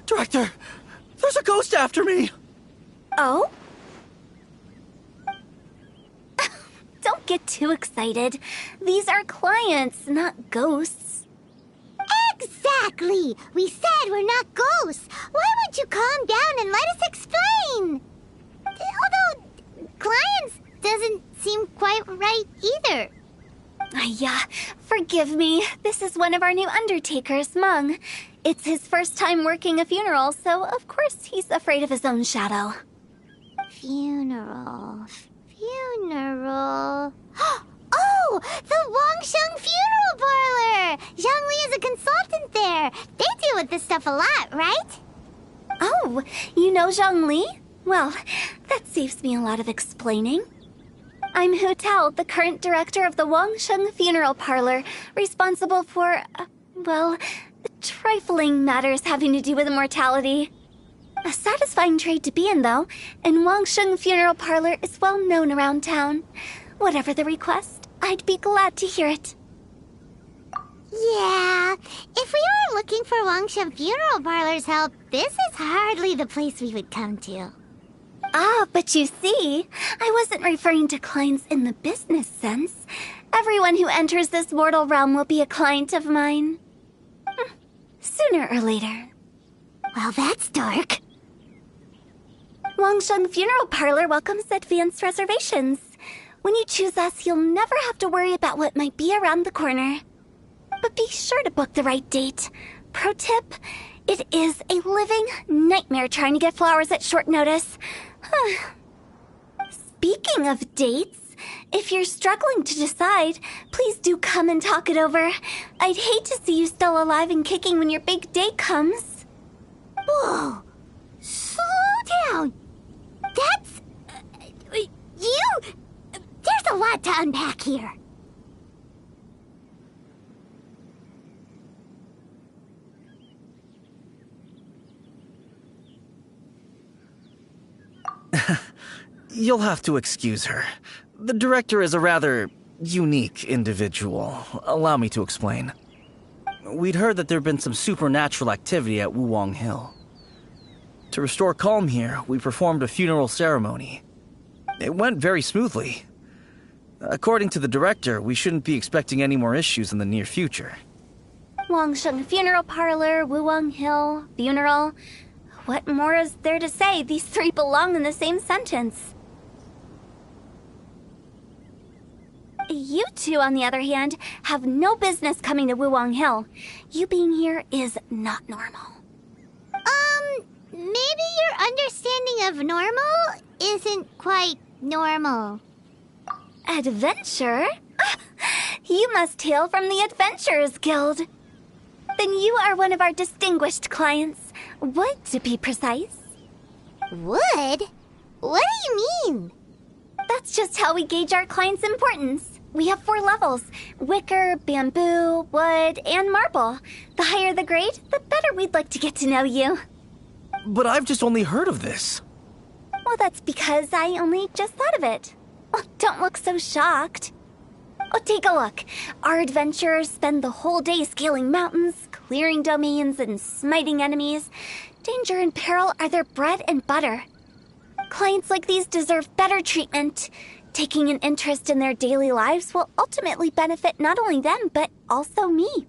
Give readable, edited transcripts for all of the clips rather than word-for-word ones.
Director! There's a ghost after me! Oh? Don't get too excited. These are clients, not ghosts. Exactly! We said we're not ghosts. Why won't you calm down and let us explain? Although, clients doesn't seem quite right either. Yeah, forgive me. This is one of our new undertakers, Mung. It's his first time working a funeral, so of course he's afraid of his own shadow. Funeral. Oh! The Wangsheng Funeral Parlor! Zhangli is a consultant there. They deal with this stuff a lot, right? Oh, you know Zhangli? Well, that saves me a lot of explaining. I'm Hu Tao, the current director of the Wangsheng Funeral Parlor, responsible for, trifling matters having to do with immortality. A satisfying trade to be in, though, and Wangsheng Funeral Parlor is well known around town. Whatever the request, I'd be glad to hear it. Yeah, if we were looking for Wangsheng Funeral Parlor's help, this is hardly the place we would come to. Ah, but you see, I wasn't referring to clients in the business sense. Everyone who enters this mortal realm will be a client of mine. Sooner or later. Well, that's dark. Wangsheng Funeral Parlor welcomes advanced reservations. When you choose us, you'll never have to worry about what might be around the corner. But be sure to book the right date. Pro tip, it is a living nightmare trying to get flowers at short notice. Speaking of dates, if you're struggling to decide, please do come and talk it over. I'd hate to see you still alive and kicking when your big day comes. Whoa! Slow down! That's... you! to unpack here. You'll have to excuse her. The director is a rather unique individual. Allow me to explain. We'd heard that there'd been some supernatural activity at Wuwang Hill. To restore calm here, we performed a funeral ceremony. It went very smoothly. According to the director, we shouldn't be expecting any more issues in the near future. Wangsheng Funeral Parlor, Wuwang Hill, funeral. What more is there to say? These three belong in the same sentence. You two, on the other hand, have no business coming to Wuwang Hill. You being here is not normal. Maybe your understanding of normal isn't quite normal. Adventure? You must hail from the Adventurers Guild. Then you are one of our distinguished clients. Wood, to be precise. Wood? What do you mean? That's just how we gauge our clients' importance. We have 4 levels: wicker, bamboo, wood, and marble. The higher the grade, the better we'd like to get to know you. But I've just only heard of this. Well, that's because I only just thought of it. Oh, don't look so shocked. Oh, take a look. Our adventurers spend the whole day scaling mountains, clearing domains, and smiting enemies. Danger and peril are their bread and butter. Clients like these deserve better treatment. Taking an interest in their daily lives will ultimately benefit not only them, but also me.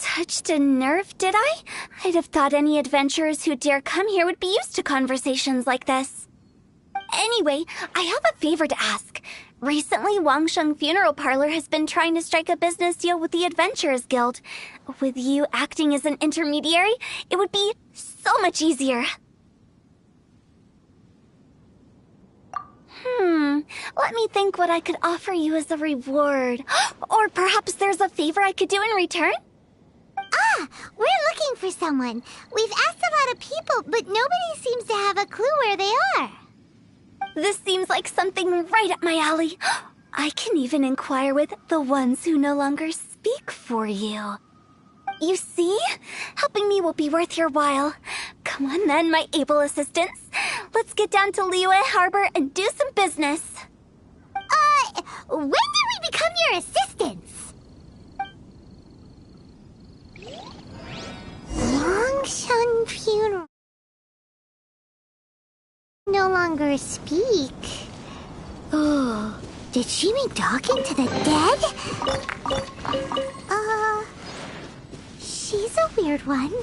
Touched a nerve, did I? I'd have thought any adventurers who dare come here would be used to conversations like this. Anyway, I have a favor to ask. Recently, Wangsheng Funeral Parlor has been trying to strike a business deal with the Adventurers Guild. With you acting as an intermediary, it would be so much easier. Let me think what I could offer you as a reward. Or perhaps there's a favor I could do in return? We're looking for someone. We've asked a lot of people, but nobody seems to have a clue where they are. This seems like something right up my alley. I can even inquire with the ones who no longer speak for you. You see? Helping me will be worth your while. Come on then, my able assistants. Let's get down to Liyue Harbor and do some business. When did we become your assistants? Wangsheng Funeral no longer speak. Oh, did she mean talking to the dead? She's a weird one.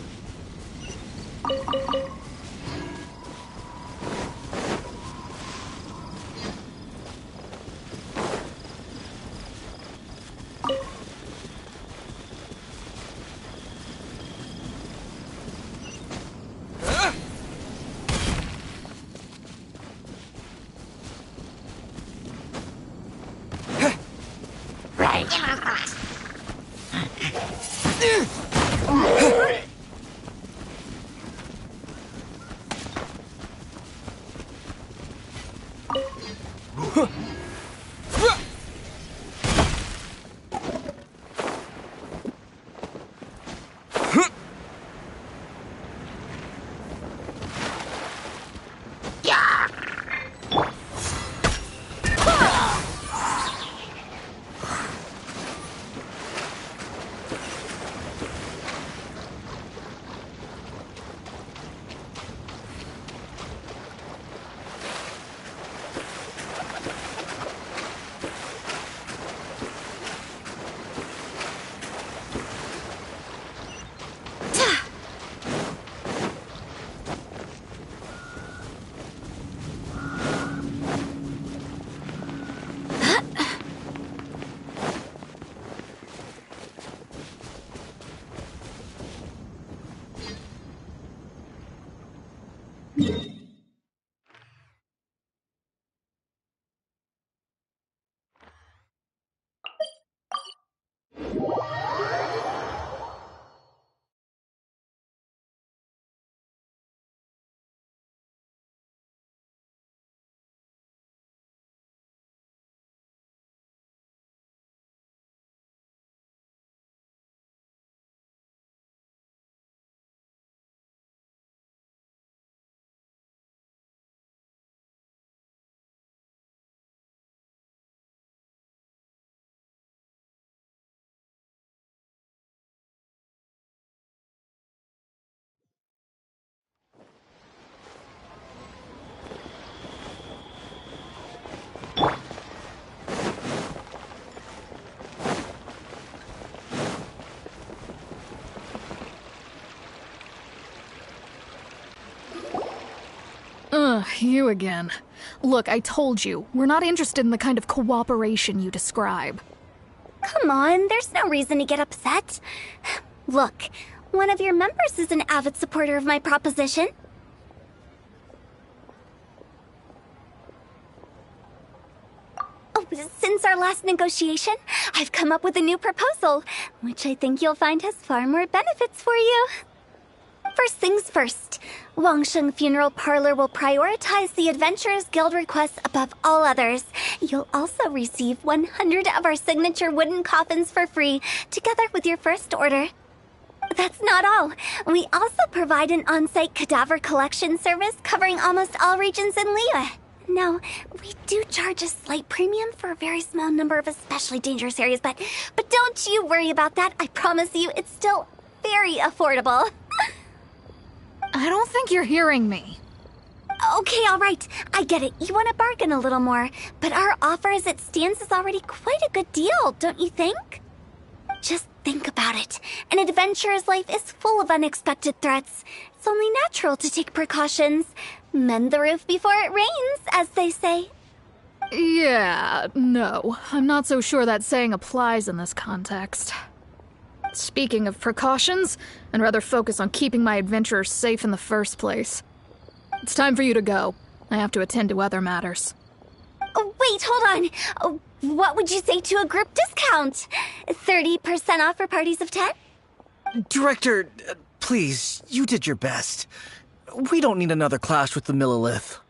You again. Look, I told you, we're not interested in the kind of cooperation you describe. Come on, there's no reason to get upset. Look, one of your members is an avid supporter of my proposition. Oh, since our last negotiation, I've come up with a new proposal, which I think you'll find has far more benefits for you. First things first, Wangsheng Funeral Parlor will prioritize the Adventurers Guild requests above all others. You'll also receive 100 of our signature wooden coffins for free, together with your first order. That's not all. We also provide an on-site cadaver collection service covering almost all regions in Liyue. Now, we do charge a slight premium for a very small number of especially dangerous areas, but don't you worry about that. I promise you, it's still very affordable. I don't think you're hearing me. Okay, all right. I get it. You want to bargain a little more, but our offer as it stands is already quite a good deal, don't you think? Just think about it. An adventurer's life is full of unexpected threats. It's only natural to take precautions. Mend the roof before it rains, as they say. Yeah, no. I'm not so sure that saying applies in this context. Speaking of precautions, I'd rather focus on keeping my adventurers safe in the first place. It's time for you to go. I have to attend to other matters. Oh, wait, hold on. Oh, what would you say to a group discount? 30% off for parties of 10? Director, please, you did your best. We don't need another clash with the Millilith.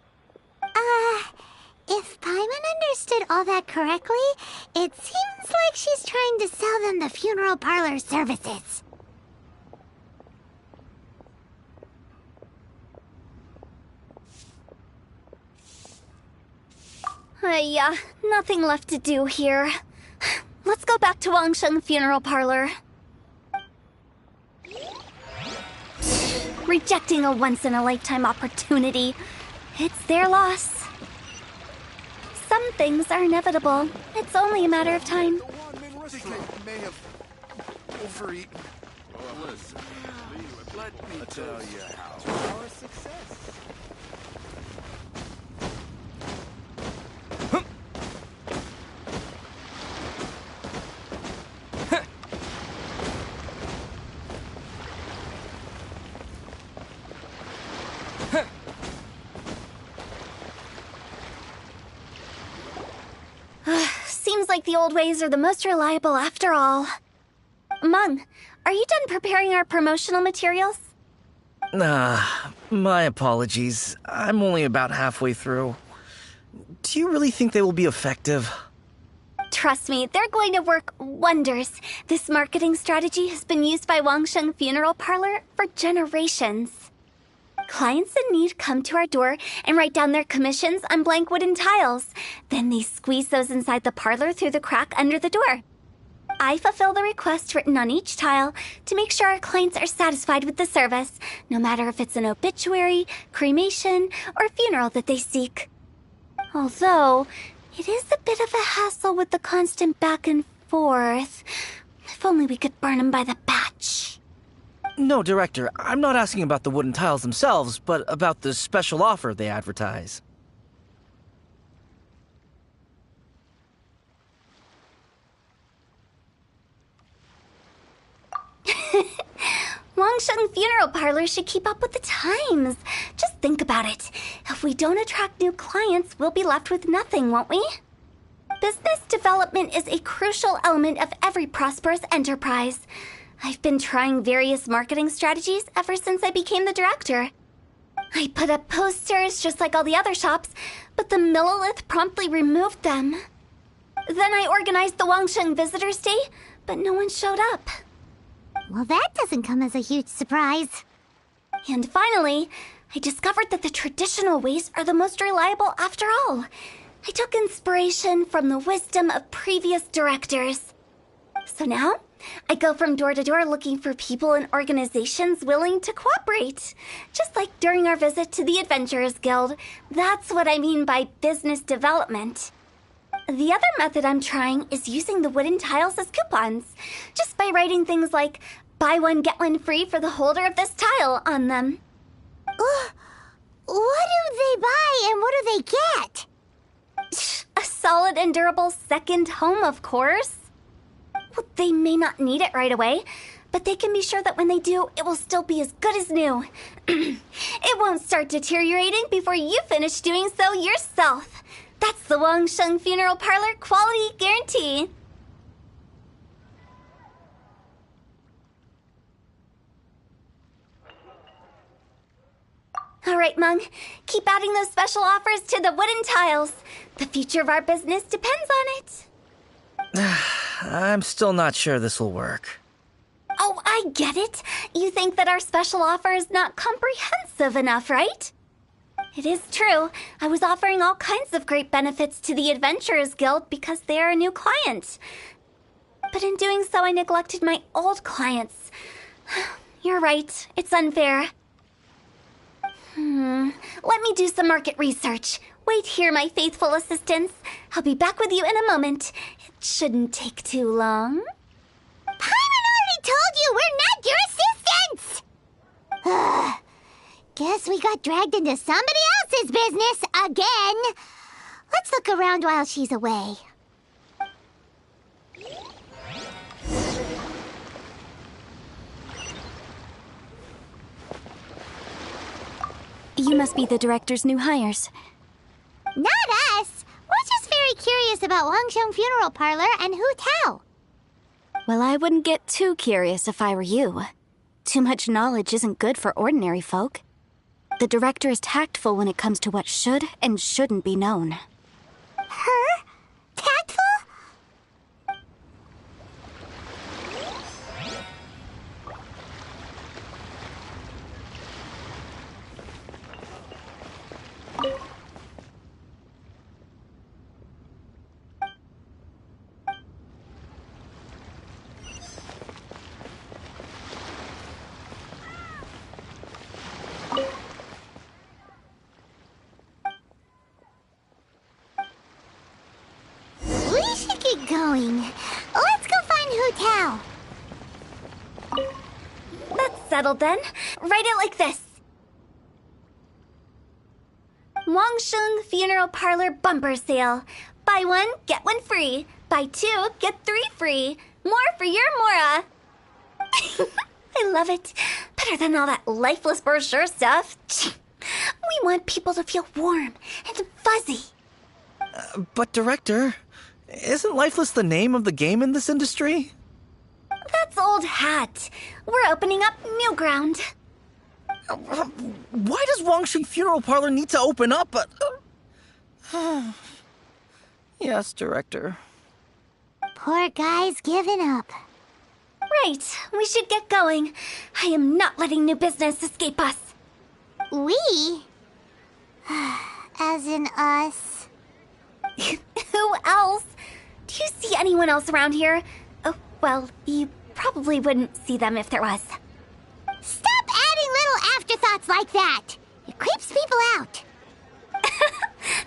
If Paimon understood all that correctly, it seems like she's trying to sell them the funeral parlor services. Nothing left to do here. Let's go back to Wangsheng Funeral Parlor. Rejecting a once-in-a-lifetime opportunity. It's their loss. Some things are inevitable. It's only a matter of time. May have overeaten. Well, listen, let me tell you how. Our success. Seems like the old ways are the most reliable after all. Mung, are you done preparing our promotional materials? My apologies. I'm only about halfway through. Do you really think they will be effective? Trust me, they're going to work wonders. This marketing strategy has been used by Wangsheng Funeral Parlor for generations. Clients in need come to our door and write down their commissions on blank wooden tiles. Then they squeeze those inside the parlor through the crack under the door. I fulfill the request written on each tile to make sure our clients are satisfied with the service, no matter if it's an obituary, cremation, or funeral that they seek. Although, it is a bit of a hassle with the constant back and forth. If only we could burn them by the batch. No, Director, I'm not asking about the wooden tiles themselves, but about the special offer they advertise. Wangsheng Funeral Parlor should keep up with the times. Just think about it. If we don't attract new clients, we'll be left with nothing, won't we? Business development is a crucial element of every prosperous enterprise. I've been trying various marketing strategies ever since I became the director. I put up posters just like all the other shops, but the Millilith promptly removed them. Then I organized the Wangsheng Visitors Day, but no one showed up. Well, that doesn't come as a huge surprise. And finally, I discovered that the traditional ways are the most reliable after all. I took inspiration from the wisdom of previous directors. So now, I go from door to door looking for people and organizations willing to cooperate. Just like during our visit to the Adventurers Guild. That's what I mean by business development. The other method I'm trying is using the wooden tiles as coupons. Just by writing things like, buy one, get one free for the holder of this tile on them. What do they buy and what do they get? A solid and durable second home, of course. Well, they may not need it right away, but they can be sure that when they do, it will still be as good as new. It won't start deteriorating before you finish doing so yourself. That's the Wangsheng Funeral Parlor quality guarantee. All right, Mung. Keep adding those special offers to the wooden tiles. The future of our business depends on it. I'm still not sure this will work. Oh, I get it. You think that our special offer is not comprehensive enough, right? It is true. I was offering all kinds of great benefits to the Adventurers Guild because they are a new client. But in doing so, I neglected my old clients. You're right. It's unfair. Let me do some market research. Wait here, my faithful assistants. I'll be back with you in a moment. It shouldn't take too long. Paimon already told you we're not your assistants! Guess we got dragged into somebody else's business again. Let's look around while she's away. You must be the director's new hires. Not us! We're just very curious about Wangsheng Funeral Parlor and Hu Tao. Well, I wouldn't get too curious if I were you. Too much knowledge isn't good for ordinary folk. The director is tactful when it comes to what should and shouldn't be known. Her? Tactful? We should get going. Let's go find Hu Tao. That's settled then. Write it like this. Wangsheng Funeral Parlor Bumper Sale. Buy one, get one free. Buy two, get three free. More for your Mora. I love it. Better than all that lifeless brochure stuff. We want people to feel warm and fuzzy. But, Director, isn't Lifeless the name of the game in this industry? That's old hat. We're opening up new ground. Why does Wangsheng Funeral Parlor need to open up? Yes, Director. Poor guy's given up. Right, we should get going. I am not letting new business escape us. We? As in us. Who else? Do you see anyone else around here? Oh, well, you probably wouldn't see them if there was. Stop adding little afterthoughts like that. It creeps people out.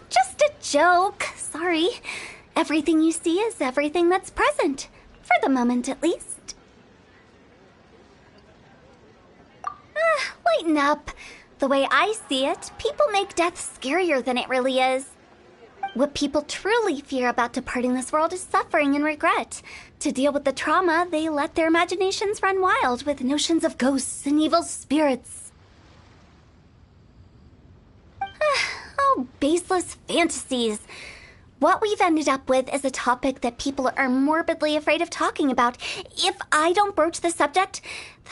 Just a joke. Sorry. Everything you see is everything that's present. For the moment, at least. Lighten up. The way I see it, people make death scarier than it really is. What people truly fear about departing this world is suffering and regret. To deal with the trauma, they let their imaginations run wild with notions of ghosts and evil spirits. Oh, baseless fantasies. What we've ended up with is a topic that people are morbidly afraid of talking about. If I don't broach the subject,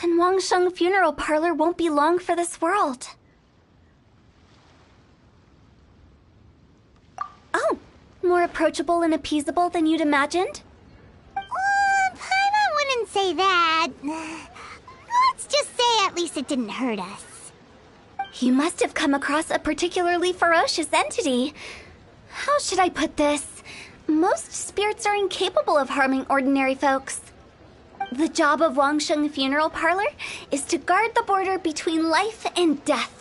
then Wangsheng Funeral Parlor won't be long for this world. Oh, more approachable and appeasable than you'd imagined? Paimon wouldn't say that. Let's just say at least it didn't hurt us. You must have come across a particularly ferocious entity. How should I put this? Most spirits are incapable of harming ordinary folks. The job of Wangsheng Funeral Parlor is to guard the border between life and death.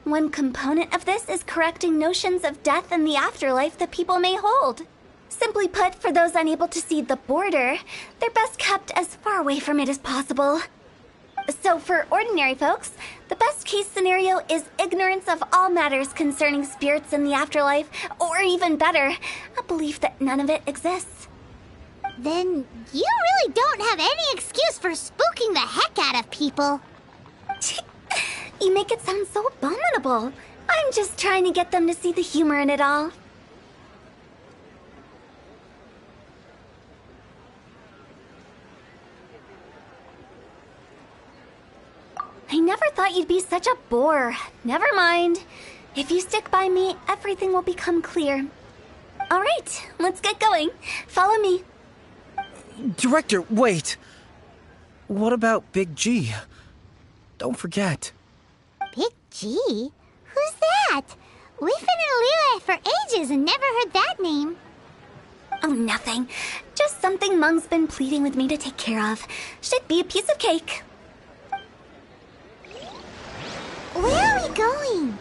One component of this is correcting notions of death and the afterlife that people may hold. Simply put, for those unable to see the border, they're best kept as far away from it as possible. So for ordinary folks, the best case scenario is ignorance of all matters concerning spirits in the afterlife, or even better, a belief that none of it exists. Then you really don't have any excuse for spooking the heck out of people. You make it sound so abominable. I'm just trying to get them to see the humor in it all. I never thought you'd be such a bore. Never mind. If you stick by me, everything will become clear. All right, let's get going. Follow me. Director, wait! What about Big G? Don't forget. Big G? Who's that? We've been in Lille for ages and never heard that name. Oh, nothing. Just something Mung's been pleading with me to take care of. Should be a piece of cake. Where are we going?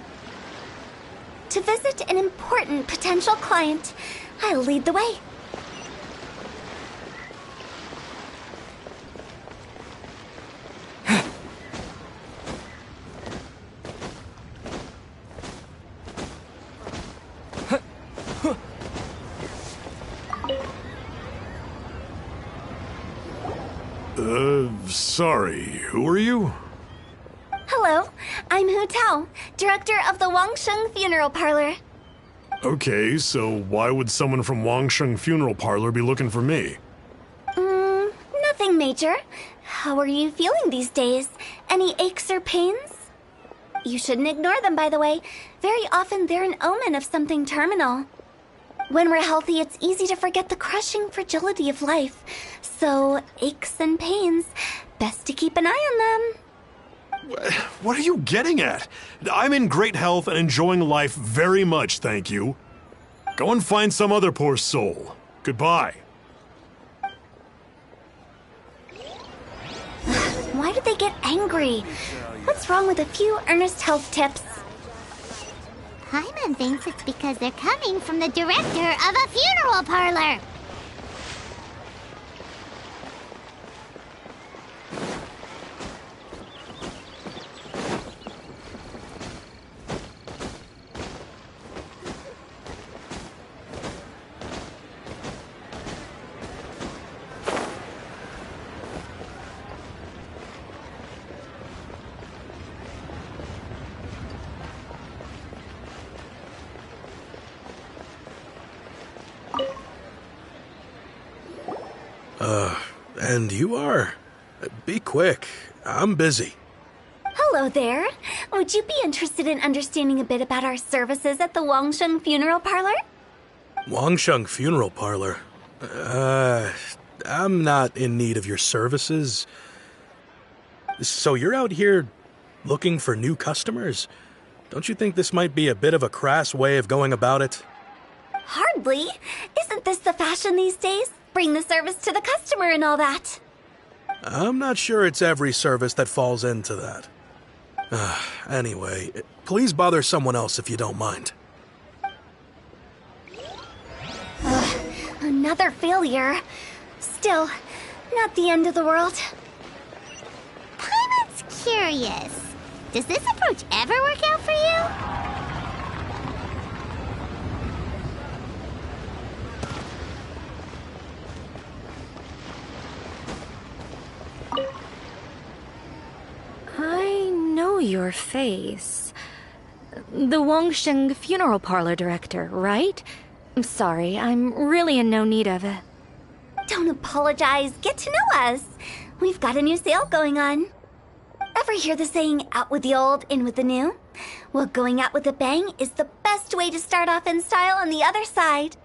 To visit an important potential client. I'll lead the way. Sorry, who are you? Hello, I'm Hu Tao, director of the Wangsheng Funeral Parlor. Okay, so why would someone from Wangsheng Funeral Parlor be looking for me? Nothing major. How are you feeling these days? Any aches or pains? You shouldn't ignore them, by the way. Very often they're an omen of something terminal. When we're healthy, it's easy to forget the crushing fragility of life. So, aches and pains, best to keep an eye on them. What are you getting at? I'm in great health and enjoying life very much, thank you. Go and find some other poor soul. Goodbye. Why did they get angry? What's wrong with a few earnest health tips? Paimon thinks it's because they're coming from the director of a funeral parlor. And you are? Be quick. I'm busy. Hello there. Would you be interested in understanding a bit about our services at the Wangsheng Funeral Parlor? Wangsheng Funeral Parlor? I'm not in need of your services. So you're out here looking for new customers? Don't you think this might be a bit of a crass way of going about it? Hardly. Isn't this the fashion these days? Bring the service to the customer and all that. I'm not sure it's every service that falls into that. Anyway, please bother someone else if you don't mind. Another failure. Still, not the end of the world. Paimon's curious. Does this approach ever work out for you? I know your face. The Wangsheng Funeral Parlor director, right? I'm sorry, I'm really in no need of it. Don't apologize. Get to know us. We've got a new sale going on. Ever hear the saying, out with the old, in with the new? Well, going out with a bang is the best way to start off in style on the other side.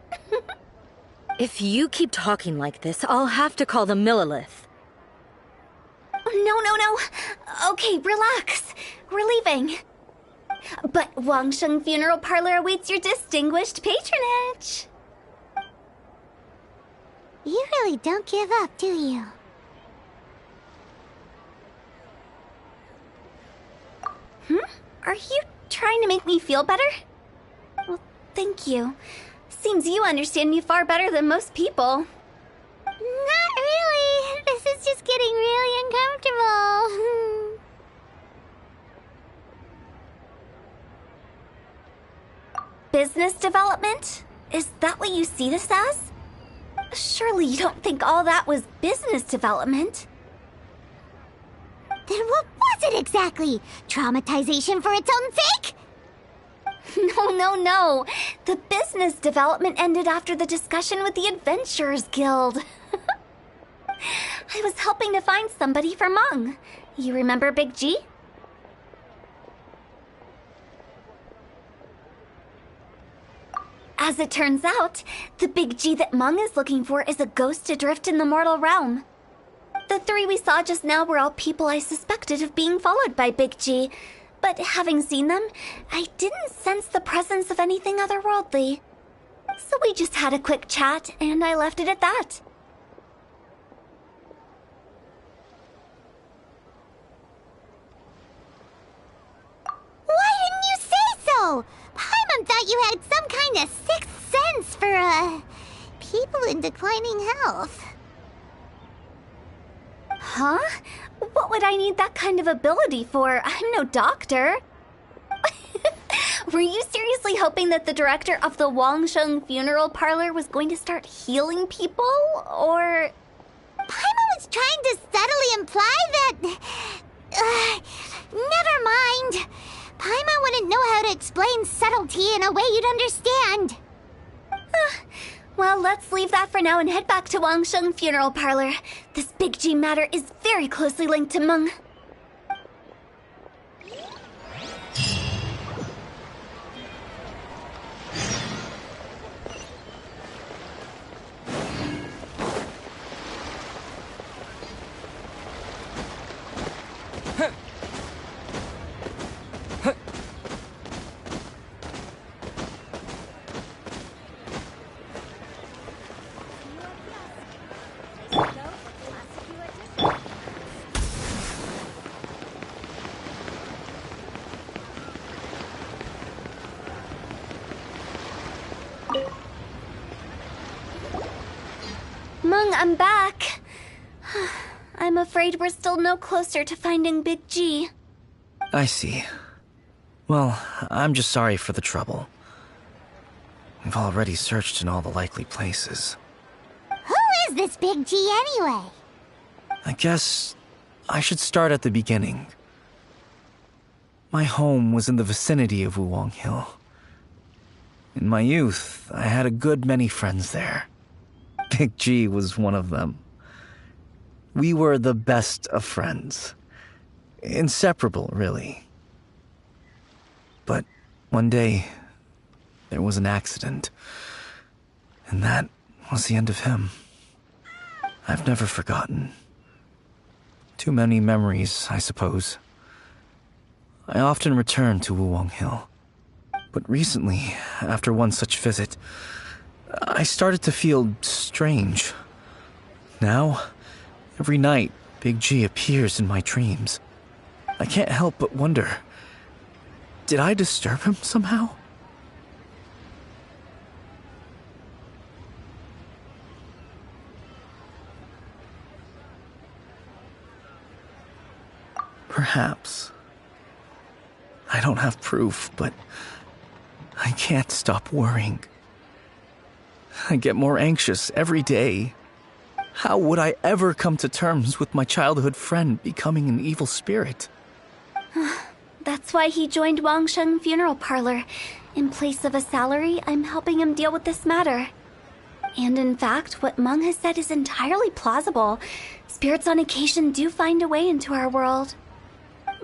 If you keep talking like this, I'll have to call the Millilith. No. Okay, relax. We're leaving. But Wangsheng Funeral Parlor awaits your distinguished patronage. You really don't give up, do you? Are you trying to make me feel better? Well, thank you. Seems you understand me far better than most people. Not really. This is just getting really uncomfortable. business development? Is that what you see this as? Surely you don't think all that was business development. Then what was it exactly? Traumatization for its own sake? No. The business development ended after the discussion with the Adventurers Guild. I was helping to find somebody for Mung. You remember Big G? As it turns out, the Big G that Mung is looking for is a ghost adrift in the mortal realm. The three we saw just now were all people I suspected of being followed by Big G, but having seen them, I didn't sense the presence of anything otherworldly. So we just had a quick chat, and I left it at that. Why didn't you say so? Paimon thought you had some kind of sixth sense for, people in declining health. Huh? What would I need that kind of ability for? I'm no doctor. Were you seriously hoping that the director of the Wangsheng Funeral Parlor was going to start healing people, or...? Paimon was trying to subtly imply that... never mind. Paimon wouldn't know how to explain subtlety in a way you'd understand. Well, let's leave that for now and head back to Wangsheng Funeral Parlor. This Big G matter is very closely linked to Meng. Meng, I'm back. I'm afraid we're still no closer to finding Big G. I see. Well, I'm just sorry for the trouble. We've already searched in all the likely places. Who is this Big G anyway? I guess I should start at the beginning. My home was in the vicinity of Wuwang Hill. In my youth, I had a good many friends there. Big G was one of them. We were the best of friends. Inseparable, really. But one day, there was an accident. And that was the end of him. I've never forgotten. Too many memories, I suppose. I often return to Wuwang Hill. But recently, after one such visit, I started to feel strange. Now, every night, Big G appears in my dreams. I can't help but wonder, did I disturb him somehow? Perhaps. I don't have proof, but I can't stop worrying. I get more anxious every day. How would I ever come to terms with my childhood friend becoming an evil spirit? That's why he joined Wangsheng Funeral Parlor. In place of a salary, I'm helping him deal with this matter. And in fact, what Meng has said is entirely plausible. Spirits on occasion do find a way into our world.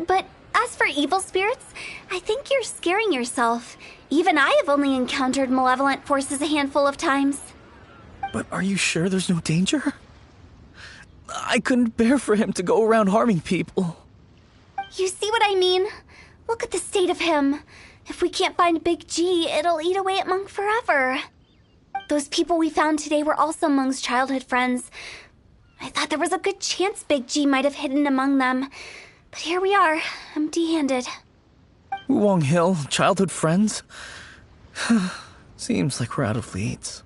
But as for evil spirits, I think you're scaring yourself. Even I have only encountered malevolent forces a handful of times. But are you sure there's no danger? I couldn't bear for him to go around harming people. You see what I mean? Look at the state of him. If we can't find Big G, it'll eat away at Meng forever. Those people we found today were also Meng's childhood friends. I thought there was a good chance Big G might have hidden among them. But here we are, empty-handed. Wuwang Hill, childhood friends? Seems like we're out of leads.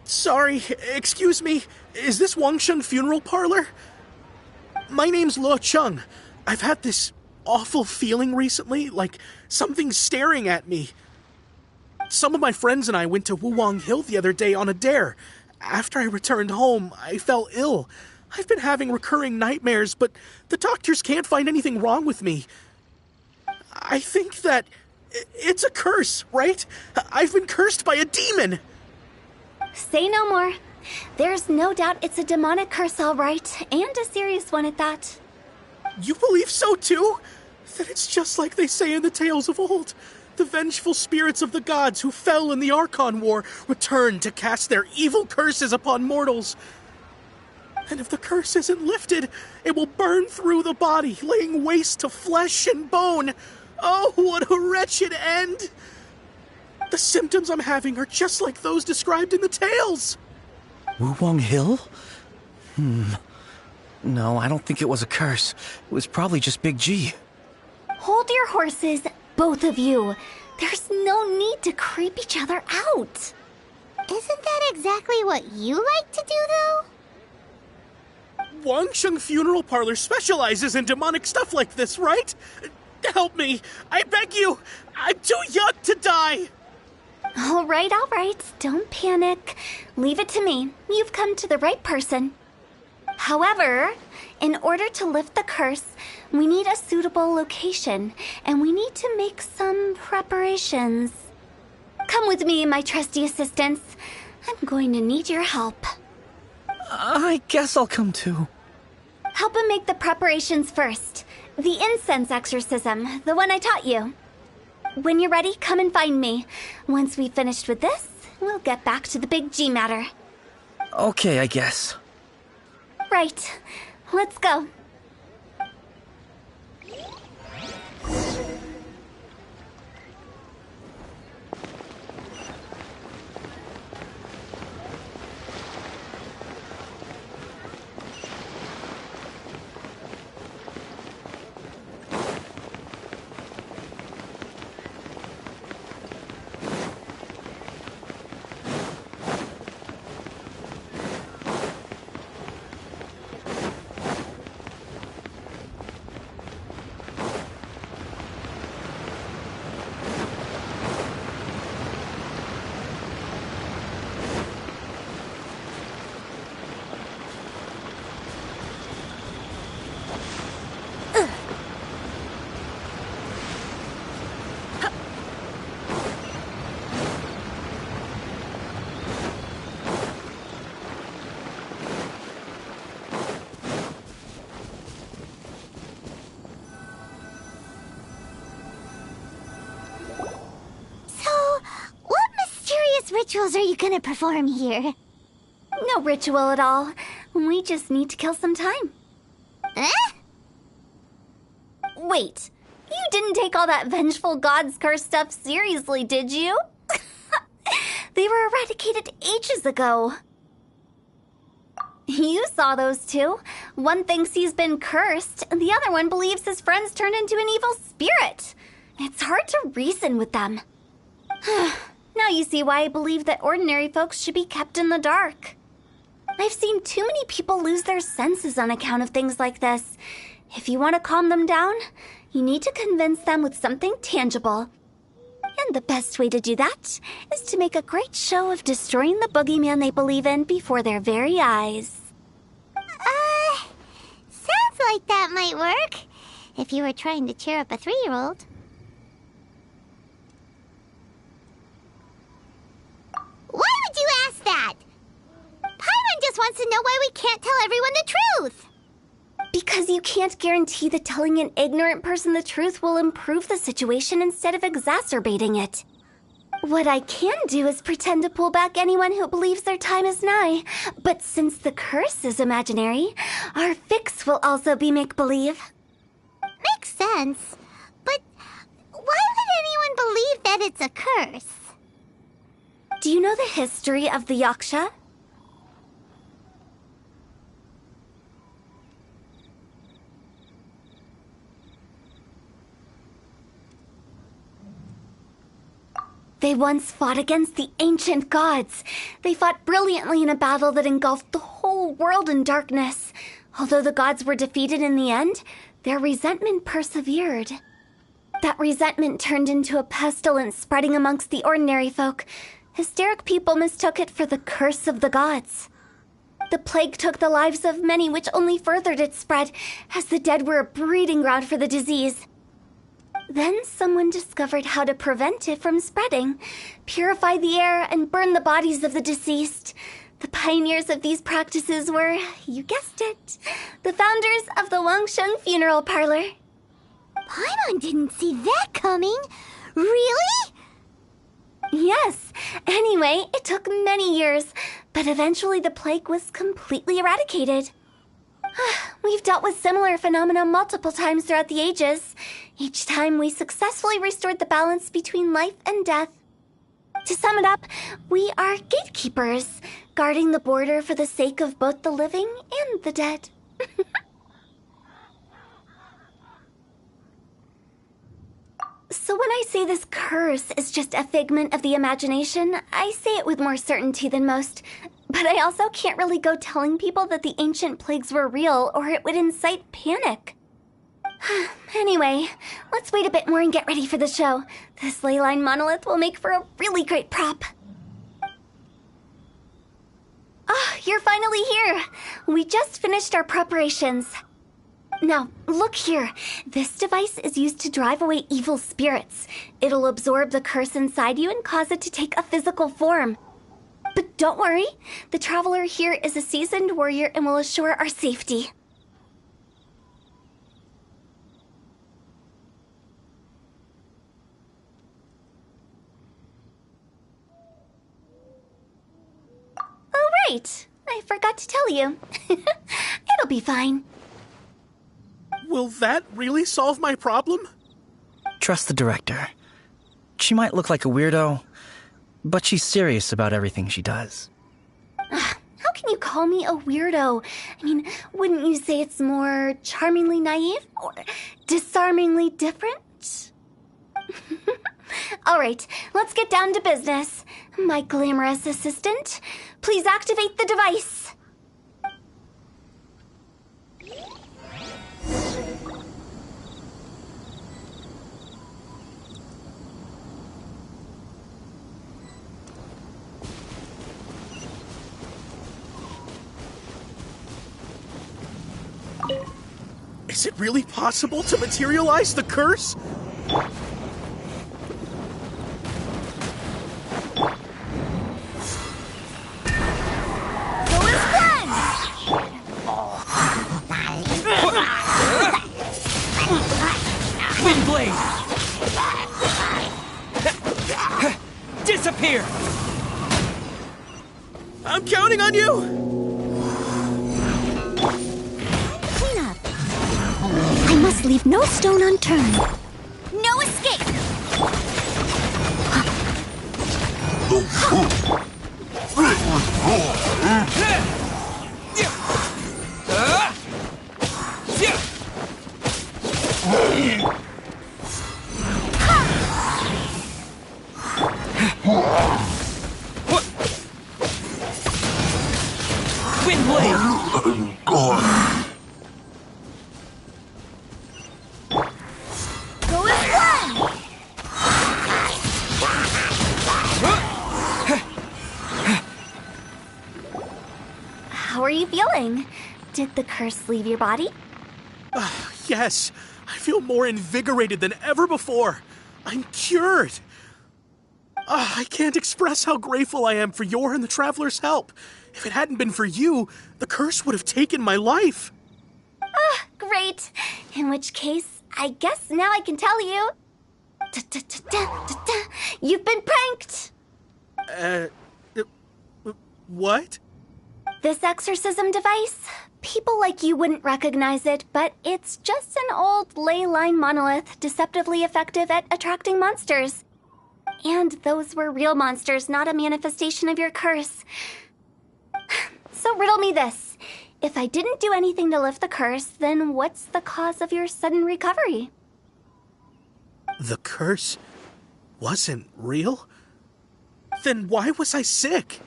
Sorry, excuse me. Is this Wangsheng Funeral Parlor? My name's Luo Chung. I've had this awful feeling recently, like something's staring at me. Some of my friends and I went to Wuwang Hill the other day on a dare. After I returned home, I fell ill. I've been having recurring nightmares, but the doctors can't find anything wrong with me. I think that it's a curse, right? I've been cursed by a demon. Say no more. There's no doubt it's a demonic curse, all right, and a serious one at that. You believe so too? Then it's just like they say in the tales of old. The vengeful spirits of the gods who fell in the Archon War return to cast their evil curses upon mortals. And if the curse isn't lifted, it will burn through the body, laying waste to flesh and bone. Oh, what a wretched end! The symptoms I'm having are just like those described in the tales. Wuwang Hill? No, I don't think it was a curse. It was probably just Big G. Hold your horses, both of you. There's no need to creep each other out. Isn't that exactly what you like to do, though? Wangsheng Funeral Parlor specializes in demonic stuff like this, right? Help me. I beg you. I'm too young to die. All right. Don't panic. Leave it to me. You've come to the right person. However, in order to lift the curse, we need a suitable location, and we need to make some preparations. Come with me, my trusty assistants. I'm going to need your help. I guess I'll come too. Help him make the preparations first. The incense exorcism, the one I taught you. When you're ready, come and find me. Once we've finished with this, we'll get back to the Big G matter. Okay, I guess. Right. Let's go. Rituals are you gonna perform here? No ritual at all. We just need to kill some time. Eh? Wait, you didn't take all that vengeful god's curse stuff seriously, did you? They were eradicated ages ago. You saw those two. One thinks he's been cursed, and the other one believes his friends turned into an evil spirit. It's hard to reason with them. Now you see why I believe that ordinary folks should be kept in the dark. I've seen too many people lose their senses on account of things like this. If you want to calm them down, you need to convince them with something tangible. And the best way to do that is to make a great show of destroying the boogeyman they believe in before their very eyes. Sounds like that might work. If you were trying to cheer up a 3-year-old. Why would you ask that? Paimon just wants to know why we can't tell everyone the truth. Because you can't guarantee that telling an ignorant person the truth will improve the situation instead of exacerbating it. What I can do is pretend to pull back anyone who believes their time is nigh. But since the curse is imaginary, our fix will also be make-believe. Makes sense. But why would anyone believe that it's a curse? Do you know the history of the Yaksha? They once fought against the ancient gods. They fought brilliantly in a battle that engulfed the whole world in darkness. Although the gods were defeated in the end, their resentment persevered. That resentment turned into a pestilence spreading amongst the ordinary folk. Hysteric people mistook it for the curse of the gods. The plague took the lives of many, which only furthered its spread, as the dead were a breeding ground for the disease. Then someone discovered how to prevent it from spreading, purify the air, and burn the bodies of the deceased. The pioneers of these practices were, you guessed it, the founders of the Wangsheng Funeral Parlor. Paimon didn't see that coming. Really? Yes. Anyway, it took many years, but eventually the plague was completely eradicated. We've dealt with similar phenomena multiple times throughout the ages. Each time we successfully restored the balance between life and death. To sum it up, we are gatekeepers, guarding the border for the sake of both the living and the dead. So when I say this curse is just a figment of the imagination, I say it with more certainty than most. But I also can't really go telling people that the ancient plagues were real, or it would incite panic. Anyway, let's wait a bit more and get ready for the show. This ley line monolith will make for a really great prop. Ah, you're finally here. We just finished our preparations. Now, look here. This device is used to drive away evil spirits. It'll absorb the curse inside you and cause it to take a physical form. But don't worry, the traveler here is a seasoned warrior and will assure our safety. Oh, right. I forgot to tell you. It'll be fine. Will that really solve my problem? Trust the director. She might look like a weirdo, but she's serious about everything she does. How can you call me a weirdo? I mean, wouldn't you say it's more charmingly naive or disarmingly different? All right, let's get down to business. My glamorous assistant, please activate the device. Is it really possible to materialize the curse? Windblade! Disappear! I'm counting on you! I must leave no stone unturned. No escape! How are you feeling? Did the curse leave your body? Yes, I feel more invigorated than ever before. I'm cured. I can't express how grateful I am for your and the Traveler's help. If it hadn't been for you, the curse would have taken my life. Great. In which case, I guess now I can tell you. You've been pranked! What? This exorcism device, people like you wouldn't recognize it, but it's just an old ley line monolith deceptively effective at attracting monsters. And those were real monsters, not a manifestation of your curse. So riddle me this. If I didn't do anything to lift the curse, then what's the cause of your sudden recovery? The curse wasn't real? Then why was I sick?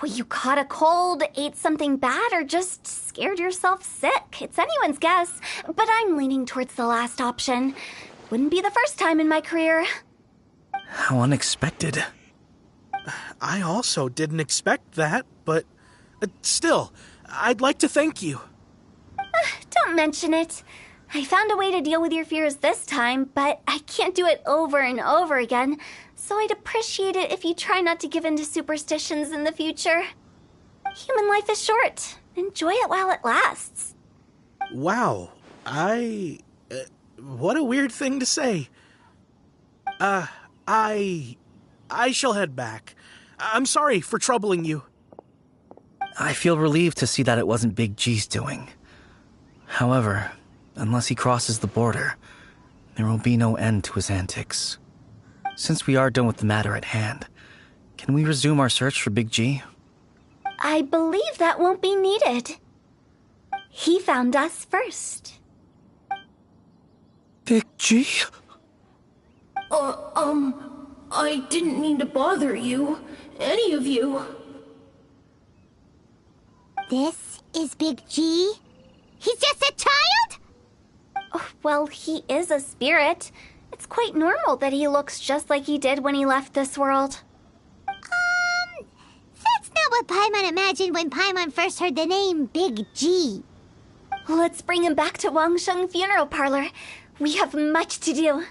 Well, you caught a cold, ate something bad, or just scared yourself sick. It's anyone's guess, but I'm leaning towards the last option. Wouldn't be the first time in my career. How unexpected. I also didn't expect that, but still, I'd like to thank you. Don't mention it. I found a way to deal with your fears this time, but I can't do it over and over again, so I'd appreciate it if you try not to give in to superstitions in the future. Human life is short. Enjoy it while it lasts. Wow, what a weird thing to say. I shall head back. I'm sorry for troubling you. I feel relieved to see that it wasn't Big G's doing. However, unless he crosses the border, there will be no end to his antics. Since we are done with the matter at hand, can we resume our search for Big G? I believe that won't be needed. He found us first. Big G? I didn't mean to bother you. Any of you. This is Big G? He's just a child? Oh, well, he is a spirit. It's quite normal that he looks just like he did when he left this world. That's not what Paimon imagined when Paimon first heard the name Big G. Let's bring him back to Wangsheng Funeral Parlor. We have much to do.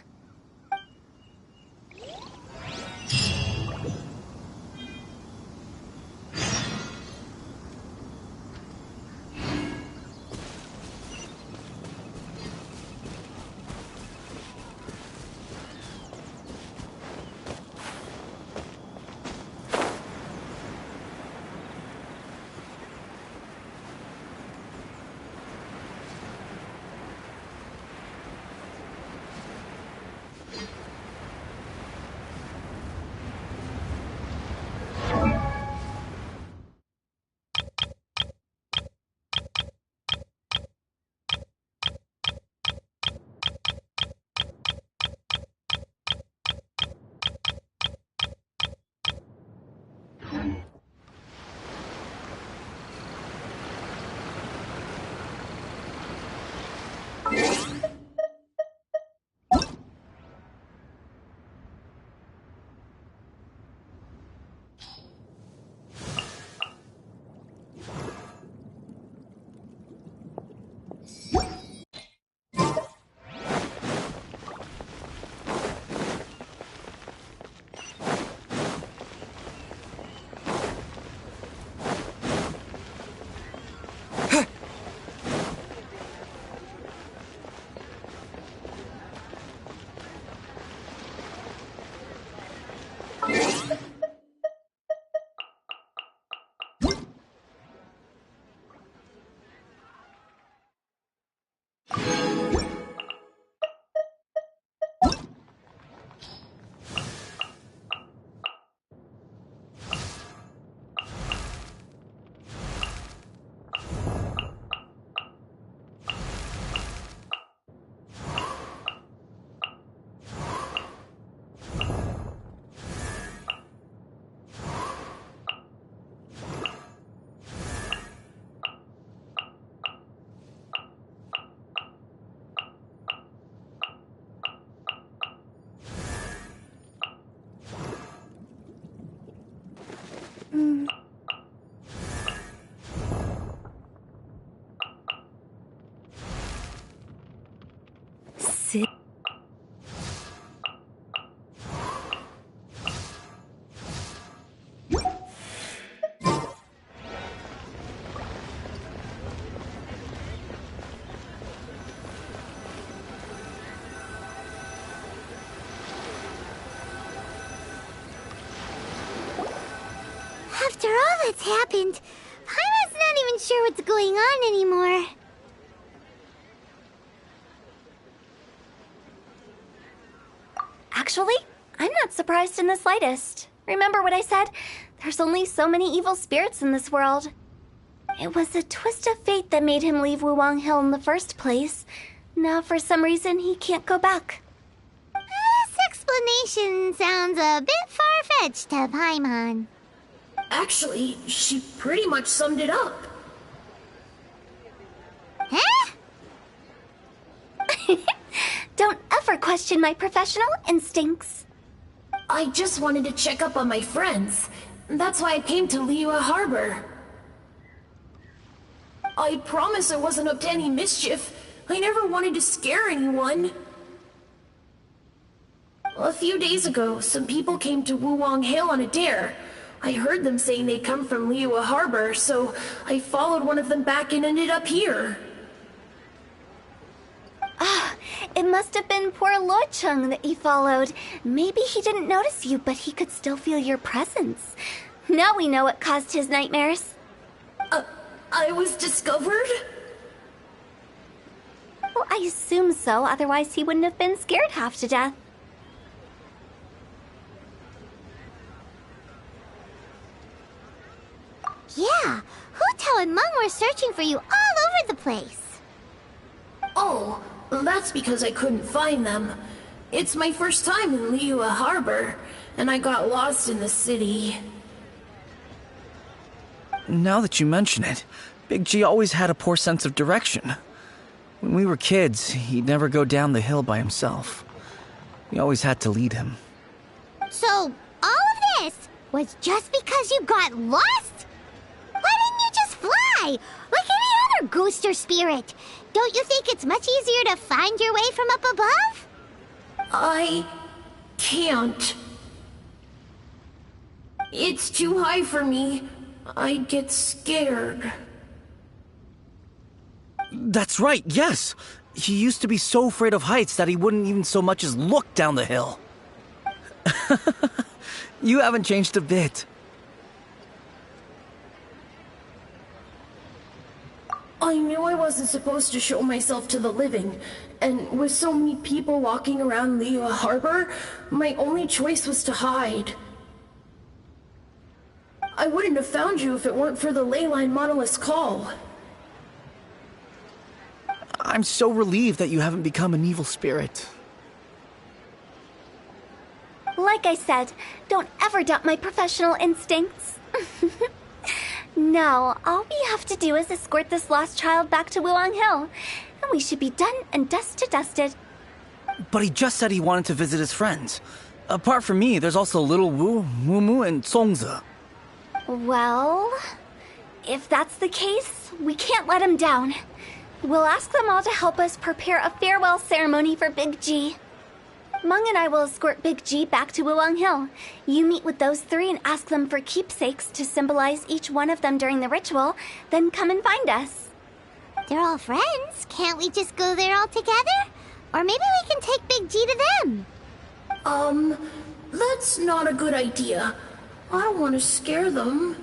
After all that's happened, Paimon's not even sure what's going on anymore. Actually, I'm not surprised in the slightest. Remember what I said? There's only so many evil spirits in this world. It was a twist of fate that made him leave Wuwang Hill in the first place. Now, for some reason, he can't go back. This explanation sounds a bit far-fetched to Paimon. Actually, she pretty much summed it up. Huh? Don't ever question my professional instincts. I just wanted to check up on my friends. That's why I came to Liyue Harbor. I promise I wasn't up to any mischief. I never wanted to scare anyone. A few days ago, some people came to Wuwang Hill on a dare. I heard them saying they'd come from Liyue Harbor, so I followed one of them back and ended up here. It must have been poor Lo Chung that you followed. Maybe he didn't notice you, but he could still feel your presence. Now we know what caused his nightmares. I was discovered? Well, I assume so, otherwise he wouldn't have been scared half to death. Yeah, Hu Tao and Meng were searching for you all over the place. Oh, that's because I couldn't find them. It's my first time in Liyue Harbor, and I got lost in the city. Now that you mention it, Big G always had a poor sense of direction. When we were kids, he'd never go down the hill by himself. We always had to lead him. So, all of this was just because you got lost? Why didn't you just fly? Like any other ghost or spirit? Don't you think it's much easier to find your way from up above? I can't. It's too high for me. I'd get scared. That's right, yes! He used to be so afraid of heights that he wouldn't even so much as look down the hill. You haven't changed a bit. I knew I wasn't supposed to show myself to the living, and with so many people walking around Liyue Harbor, my only choice was to hide. I wouldn't have found you if it weren't for the Leyline Monolith's call. I'm so relieved that you haven't become an evil spirit. Like I said, don't ever doubt my professional instincts. Now, all we have to do is escort this lost child back to Wuwang Hill, and we should be done and dusted. But he just said he wanted to visit his friends. Apart from me, there's also Little Wu, Mumu, and Songze. Well, if that's the case, we can't let him down. We'll ask them all to help us prepare a farewell ceremony for Big G. Meng and I will escort Big G back to Wuwang Hill. You meet with those three and ask them for keepsakes to symbolize each one of them during the ritual, then come and find us. They're all friends. Can't we just go there all together? Or maybe we can take Big G to them. That's not a good idea. I don't want to scare them.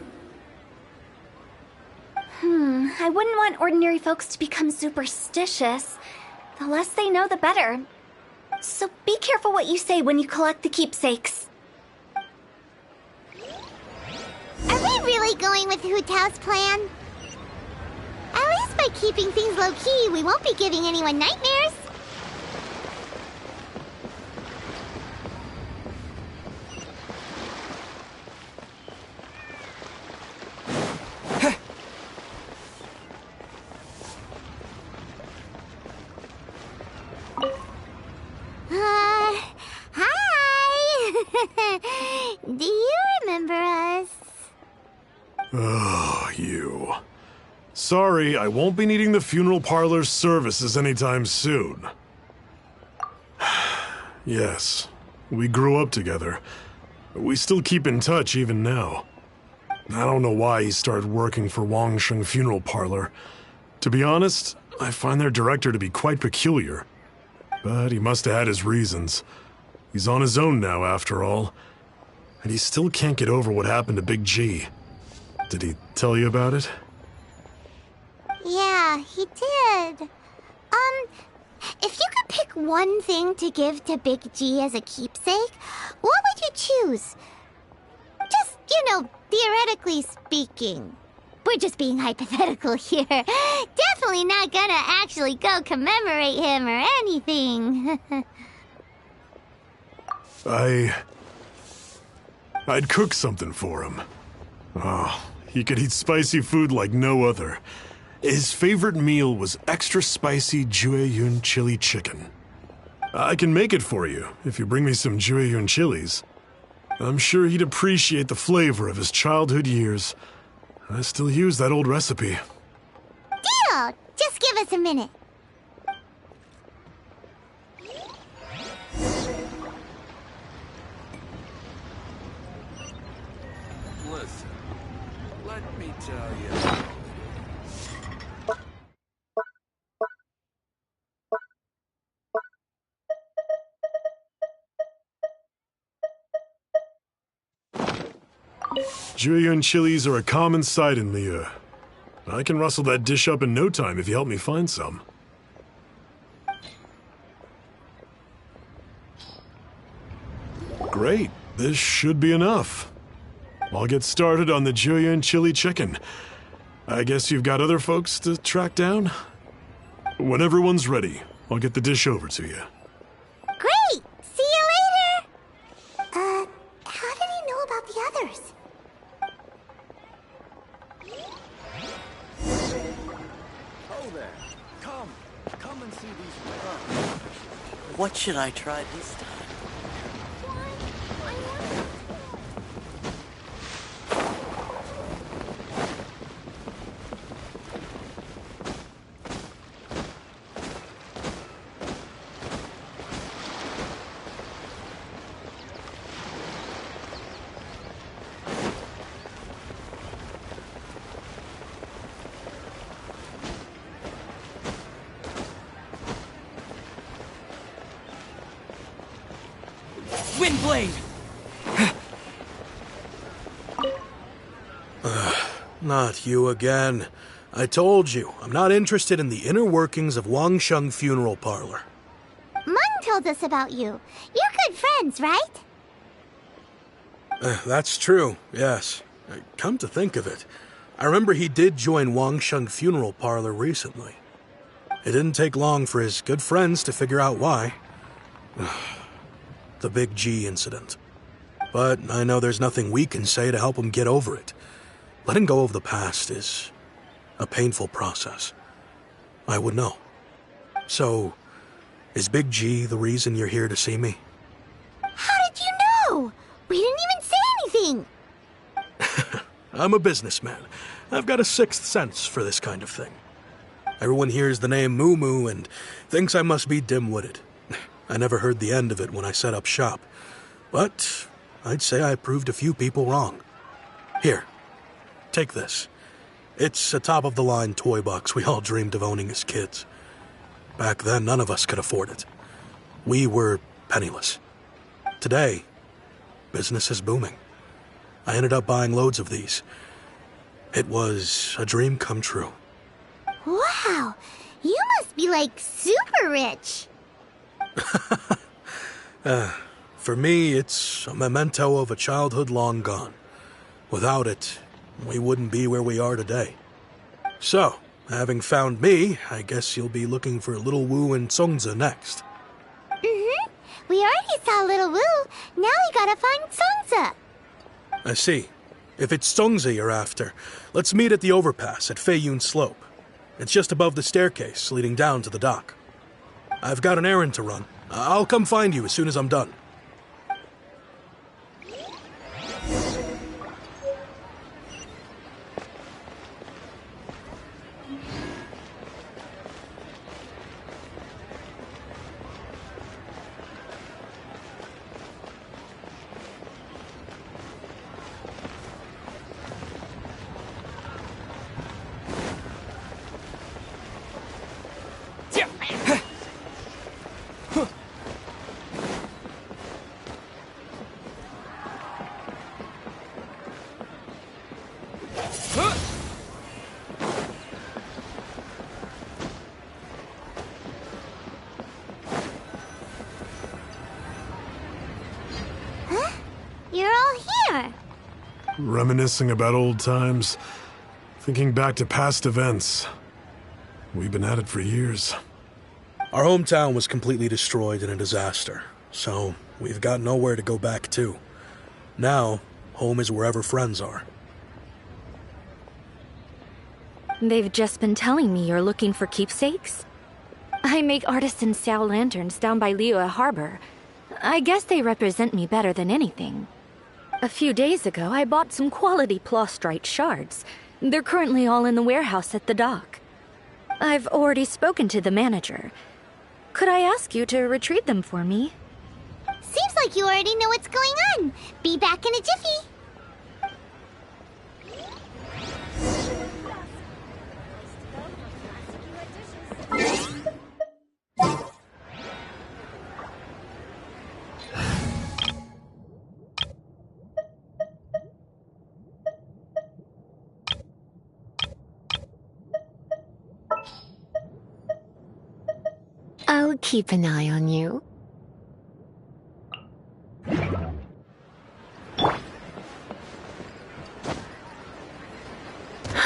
I wouldn't want ordinary folks to become superstitious. The less they know, the better. So be careful what you say when you collect the keepsakes. Are we really going with Hu Tao's plan? At least by keeping things low-key, we won't be giving anyone nightmares. Hi! Do you remember us? Oh, you. Sorry, I won't be needing the funeral parlor's services anytime soon. Yes, we grew up together. We still keep in touch even now. I don't know why he started working for Wangsheng Funeral Parlor. To be honest, I find their director to be quite peculiar. But he must have had his reasons. He's on his own now, after all. And he still can't get over what happened to Big G. Did he tell you about it? Yeah, he did. If you could pick one thing to give to Big G as a keepsake, what would you choose? Just, theoretically speaking. We're just being hypothetical here. Definitely not gonna actually go commemorate him or anything. I'd cook something for him. Oh, he could eat spicy food like no other. His favorite meal was extra spicy Jueyun chili chicken. I can make it for you if you bring me some Jueyun chilies. I'm sure he'd appreciate the flavor of his childhood years. I still use that old recipe. Deal! Just give us a minute. Listen, let me tell you. Jueyun chilies are a common sight in Liyue. I can rustle that dish up in no time if you help me find some. Great, this should be enough. I'll get started on the Jueyun chili chicken. I guess you've got other folks to track down? When everyone's ready, I'll get the dish over to you. Great! See you later! How did he know about the others? Oh there. Come and see these. What should I try this time? Windblade! Not you again. I told you, I'm not interested in the inner workings of Wangsheng Funeral Parlor. Mung told us about you. You're good friends, right? That's true, yes. Come to think of it, I remember he did join Wangsheng Funeral Parlor recently. It didn't take long for his good friends to figure out why. The Big G incident. But I know there's nothing we can say to help him get over it. Letting go of the past is a painful process. I would know. So, is Big G the reason you're here to see me? How did you know? We didn't even say anything. I'm a businessman. I've got a sixth sense for this kind of thing. Everyone hears the name Moo Moo and thinks I must be dim-witted. I never heard the end of it when I set up shop. But I'd say I proved a few people wrong. Here, take this. It's a top-of-the-line toy box we all dreamed of owning as kids. Back then, none of us could afford it. We were penniless. Today, business is booming. I ended up buying loads of these. It was a dream come true. Wow, you must be like super rich. For me, it's a memento of a childhood long gone. Without it, we wouldn't be where we are today. So, having found me, I guess you'll be looking for Little Wu and Songza next. Mm-hmm. We already saw Little Wu. Now we gotta find Songza. I see. If it's Songza you're after, let's meet at the overpass at Feiyun Slope. It's just above the staircase leading down to the dock. I've got an errand to run. I'll come find you as soon as I'm done. You're all here. Reminiscing about old times, thinking back to past events. We've been at it for years. Our hometown was completely destroyed in a disaster, so we've got nowhere to go back to. Now, home is wherever friends are. They've just been telling me you're looking for keepsakes. I make artisan Xiao lanterns down by Liyue Harbor. I guess they represent me better than anything. A few days ago, I bought some quality plastrite shards. They're currently all in the warehouse at the dock. I've already spoken to the manager. Could I ask you to retrieve them for me? Seems like you already know what's going on. Be back in a jiffy. I'll keep an eye on you.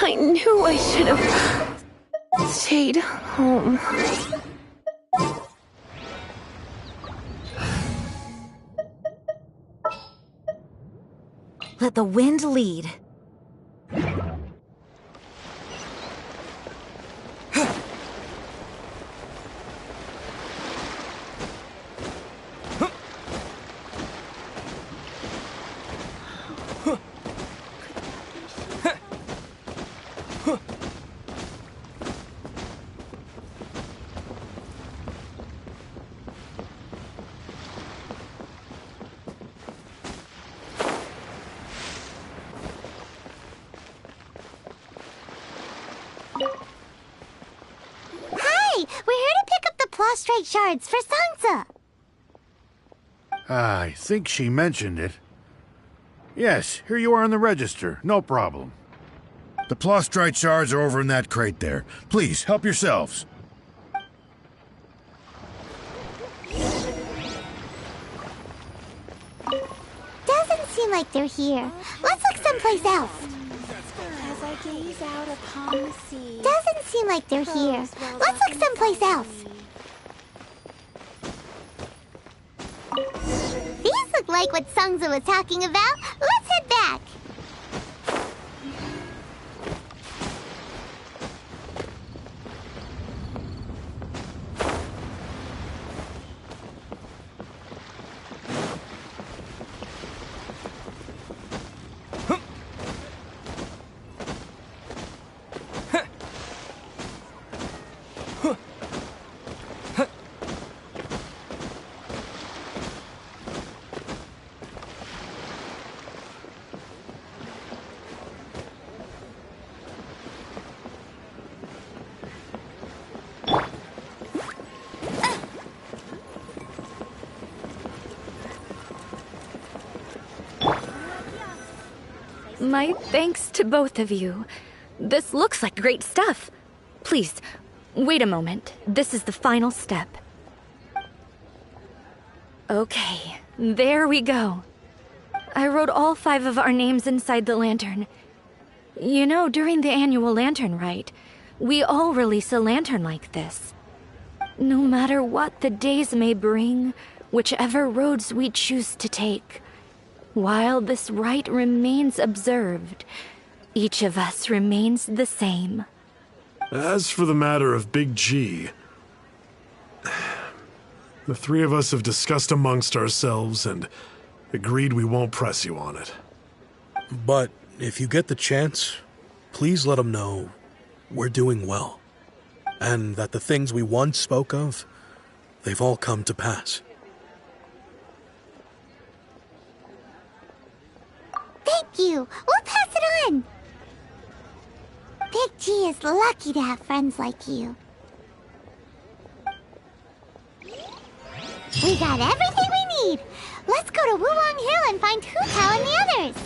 I knew I should have stayed home. Let the wind lead. Hi! We're here to pick up the plastrite shards for Sansa. I think she mentioned it. Yes, here you are on the register. No problem. The plastrite shards are over in that crate there. Please, help yourselves. Doesn't seem like they're here. Let's look someplace else. As I gaze out upon the sea. Doesn't seem like they're here. Let's look someplace else. These look like what Sungza was talking about. Let's head back. My thanks to both of you. This looks like great stuff. Please, wait a moment. This is the final step. Okay, there we go. I wrote all 5 of our names inside the lantern. You know, during the annual lantern rite, we all release a lantern like this. No matter what the days may bring, whichever roads we choose to take, while this rite remains observed, each of us remains the same. As for the matter of Big G, the 3 of us have discussed amongst ourselves and agreed we won't press you on it. But if you get the chance, please let him know we're doing well. And that the things we once spoke of, they've all come to pass. Thank you. We'll pass it on. Big G is lucky to have friends like you. We got everything we need. Let's go to Wulong Hill and find Hu Tao and the others.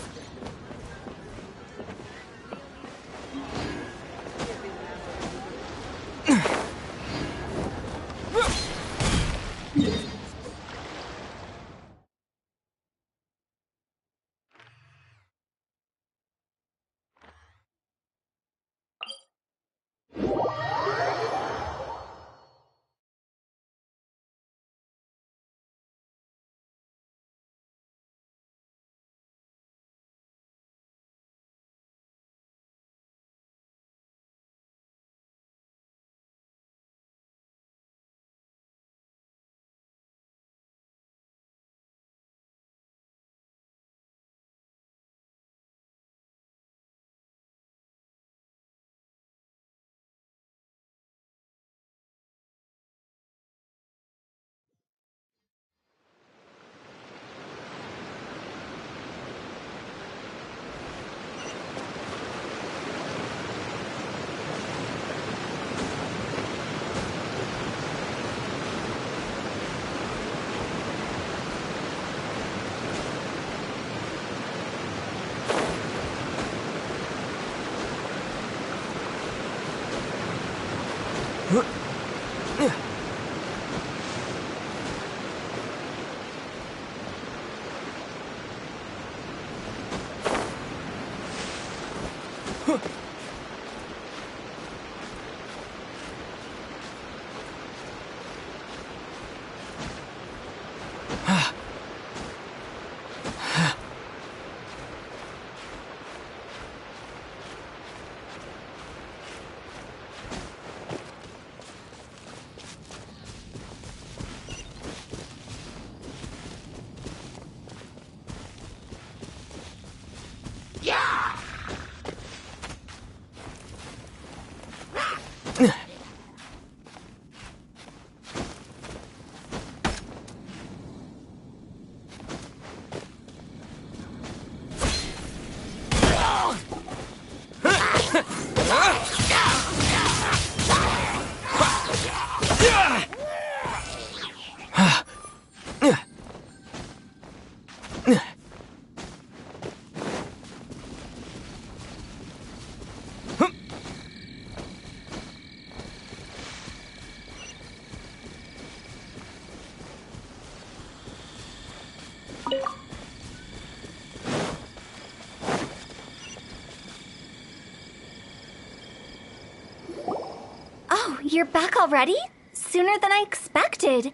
Oh, you're back already? Sooner than I expected.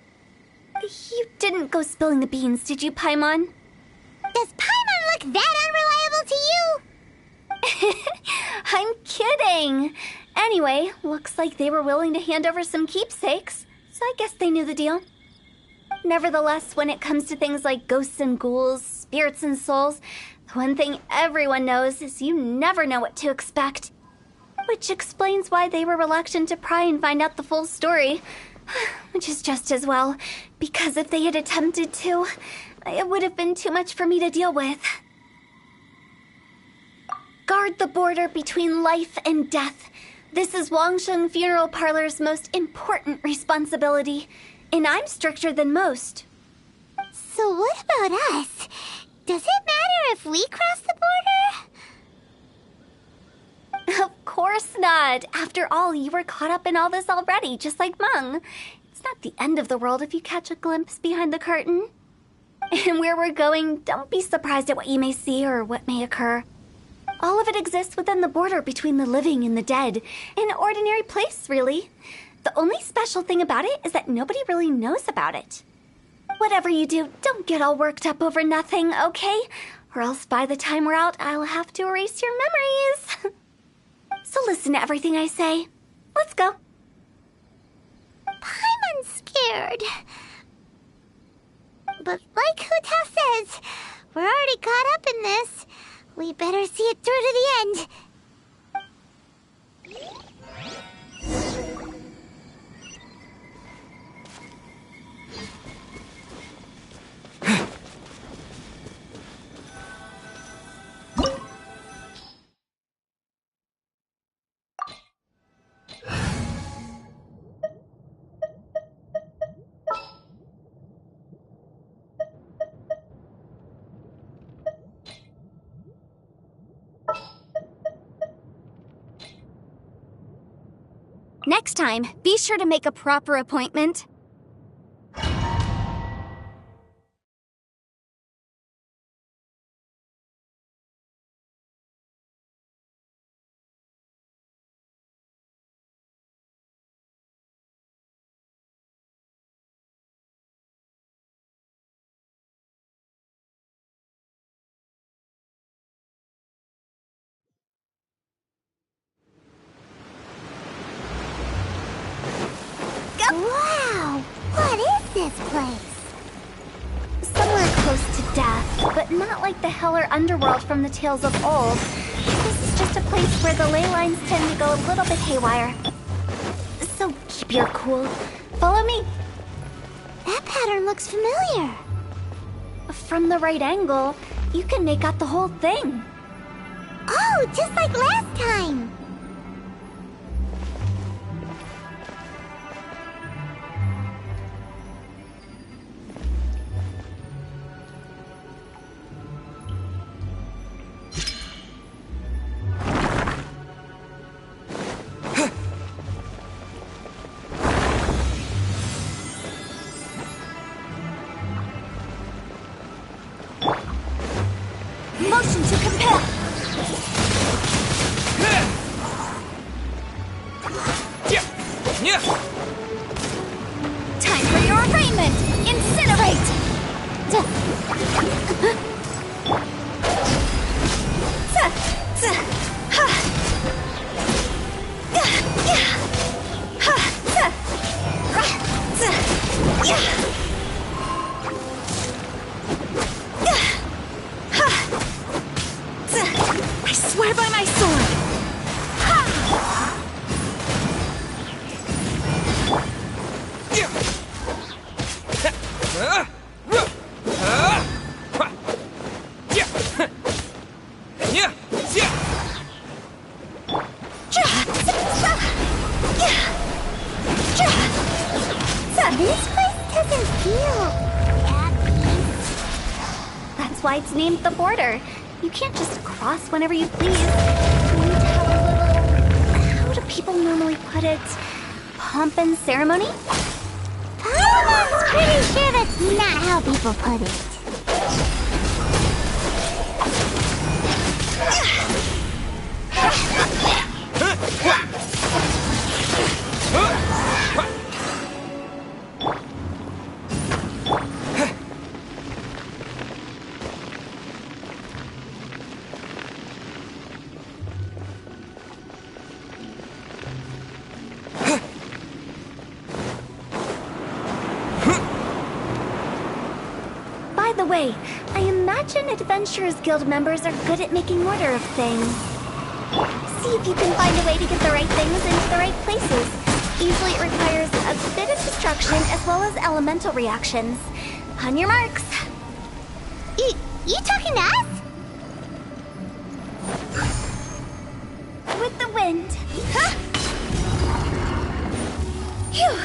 You didn't go spilling the beans, did you, Paimon? Does Paimon look that unreliable to you? I'm kidding. Anyway, looks like they were willing to hand over some keepsakes, so I guess they knew the deal. Nevertheless, when it comes to things like ghosts and ghouls, spirits and souls, the one thing everyone knows is you never know what to expect. Which explains why they were reluctant to pry and find out the full story. Which is just as well, because if they had attempted to, it would have been too much for me to deal with. Guard the border between life and death. This is Wangsheng Funeral Parlor's most important responsibility, and I'm stricter than most. So what about us? Does it matter if we cross the border? Of course not. After all, you were caught up in all this already, just like Meng. It's not the end of the world if you catch a glimpse behind the curtain. And where we're going, don't be surprised at what you may see or what may occur. All of it exists within the border between the living and the dead. An ordinary place, really. The only special thing about it is that nobody really knows about it. Whatever you do, don't get all worked up over nothing, okay? Or else by the time we're out, I'll have to erase your memories. So listen to everything I say. Let's go. Paimon's scared. But like Huta says, we're already caught up in this. We better see it through to the end. Next time, be sure to make a proper appointment. Wow! What is this place? Somewhere close to death, but not like the hell or underworld from the tales of old. This is just a place where the ley lines tend to go a little bit haywire. So keep your cool. Follow me. That pattern looks familiar. From the right angle, you can make out the whole thing. Oh, just like last time. Time for your arraignment! Incinerate! I swear by my sword! This place doesn't feel happy. That's why it's named the border. You can't just cross whenever you please. You need to have a little... How do people normally put it? Pomp and ceremony? I'm pretty sure that's not how people put it. By the way, I imagine Adventurers Guild members are good at making order of things. See if you can find a way to get the right things into the right places. Usually it requires a bit of destruction as well as elemental reactions. On your marks. You talking to us? With the wind. Huh? Phew.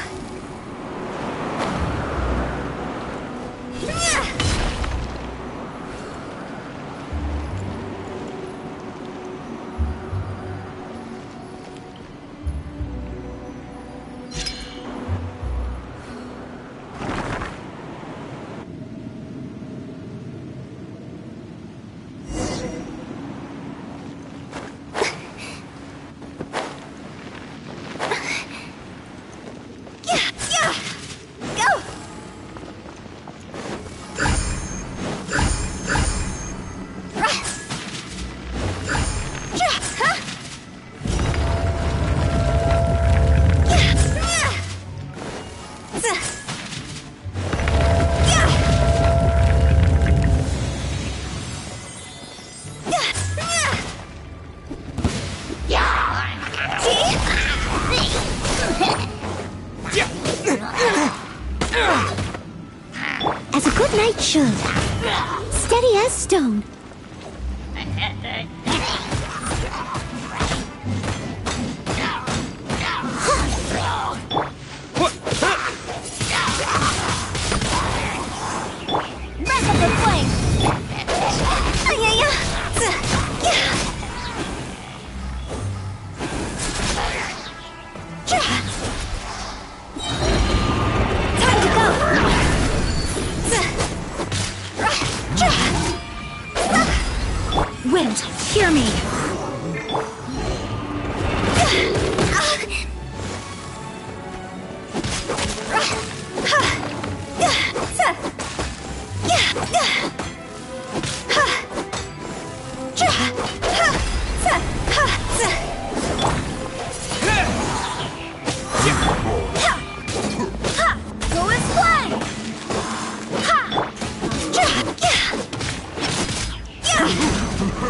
As a good knight should. Steady as stone. Rapidly flank. Time to go. Wind, hear me! Go and fly!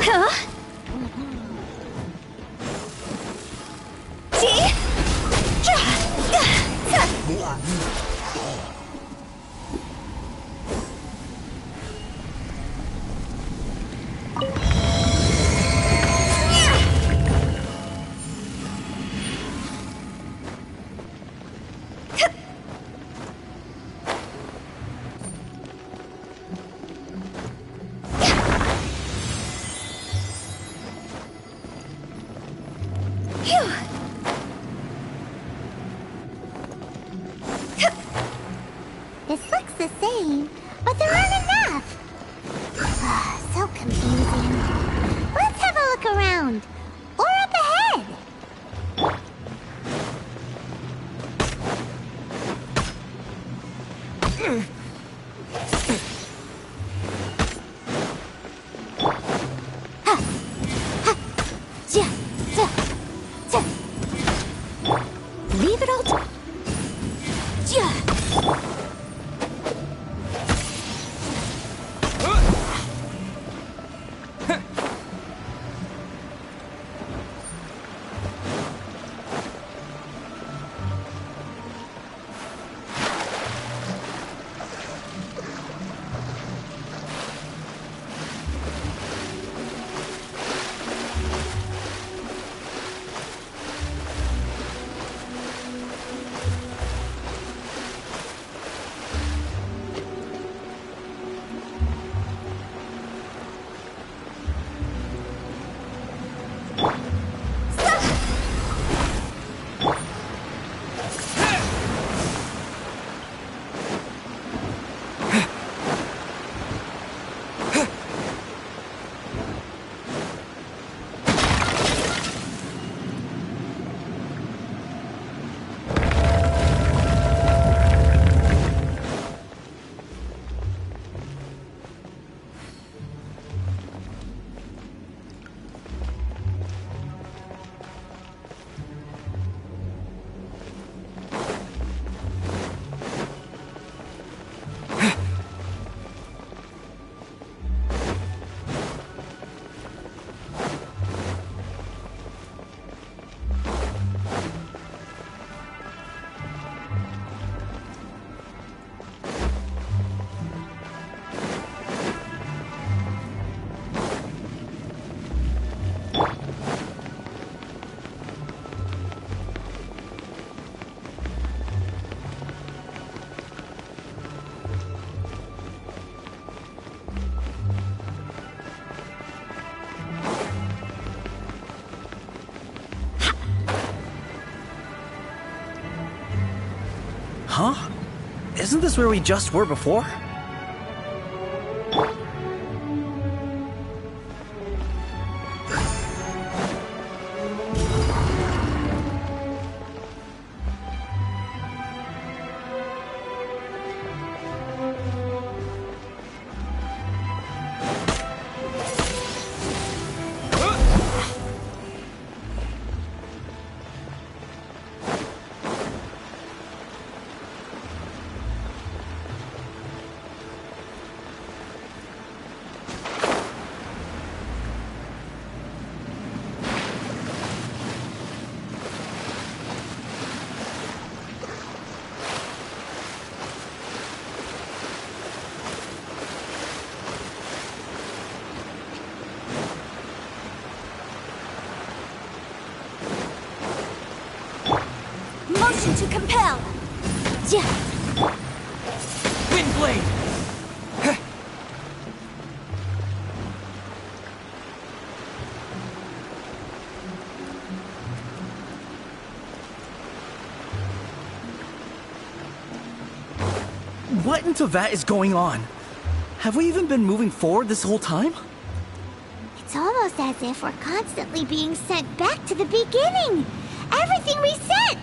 Huh? See? This looks the same, but there aren't enough. So confusing. Let's have a look around. Or up ahead. Leave it all to... Huh? Isn't this where we just were before? Motion to compel. Windblade! What in Teyvat is going on? Have we even been moving forward this whole time? It's almost as if we're constantly being sent back to the beginning. Everything resets.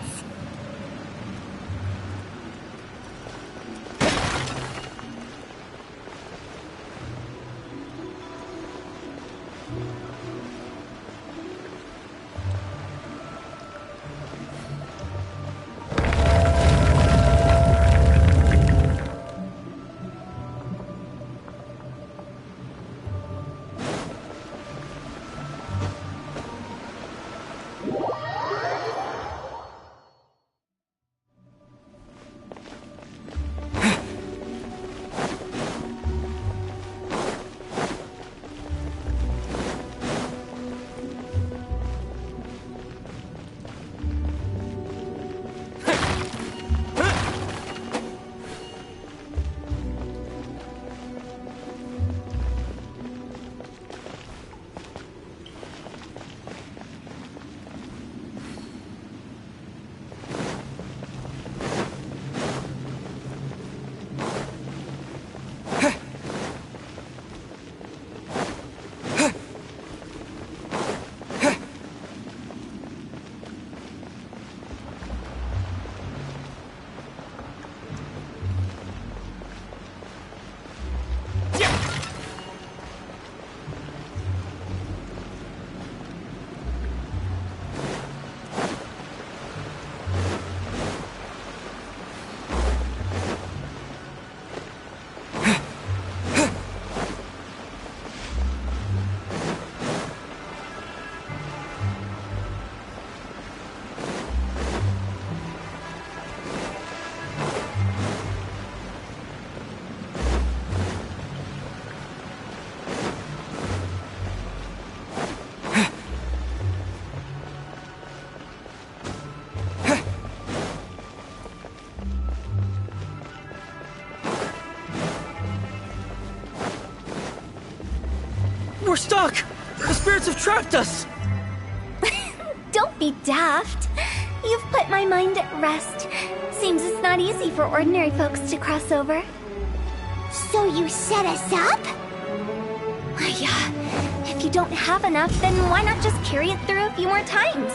We're stuck! The spirits have trapped us! Don't be daft. You've put my mind at rest. Seems it's not easy for ordinary folks to cross over. So you set us up? Yeah. If you don't have enough, then why not just carry it through a few more times?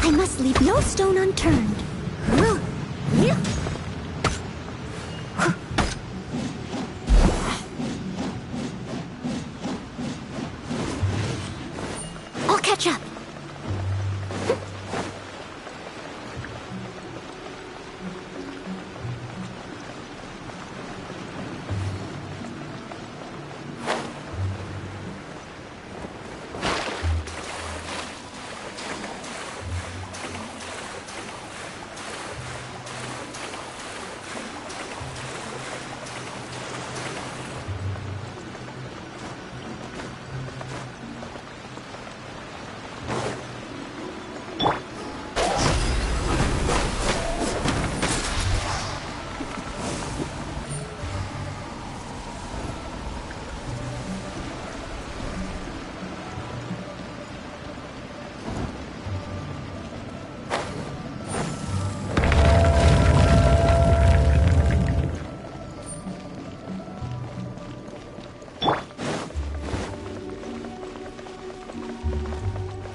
I must leave no stone unturned. I'll catch up.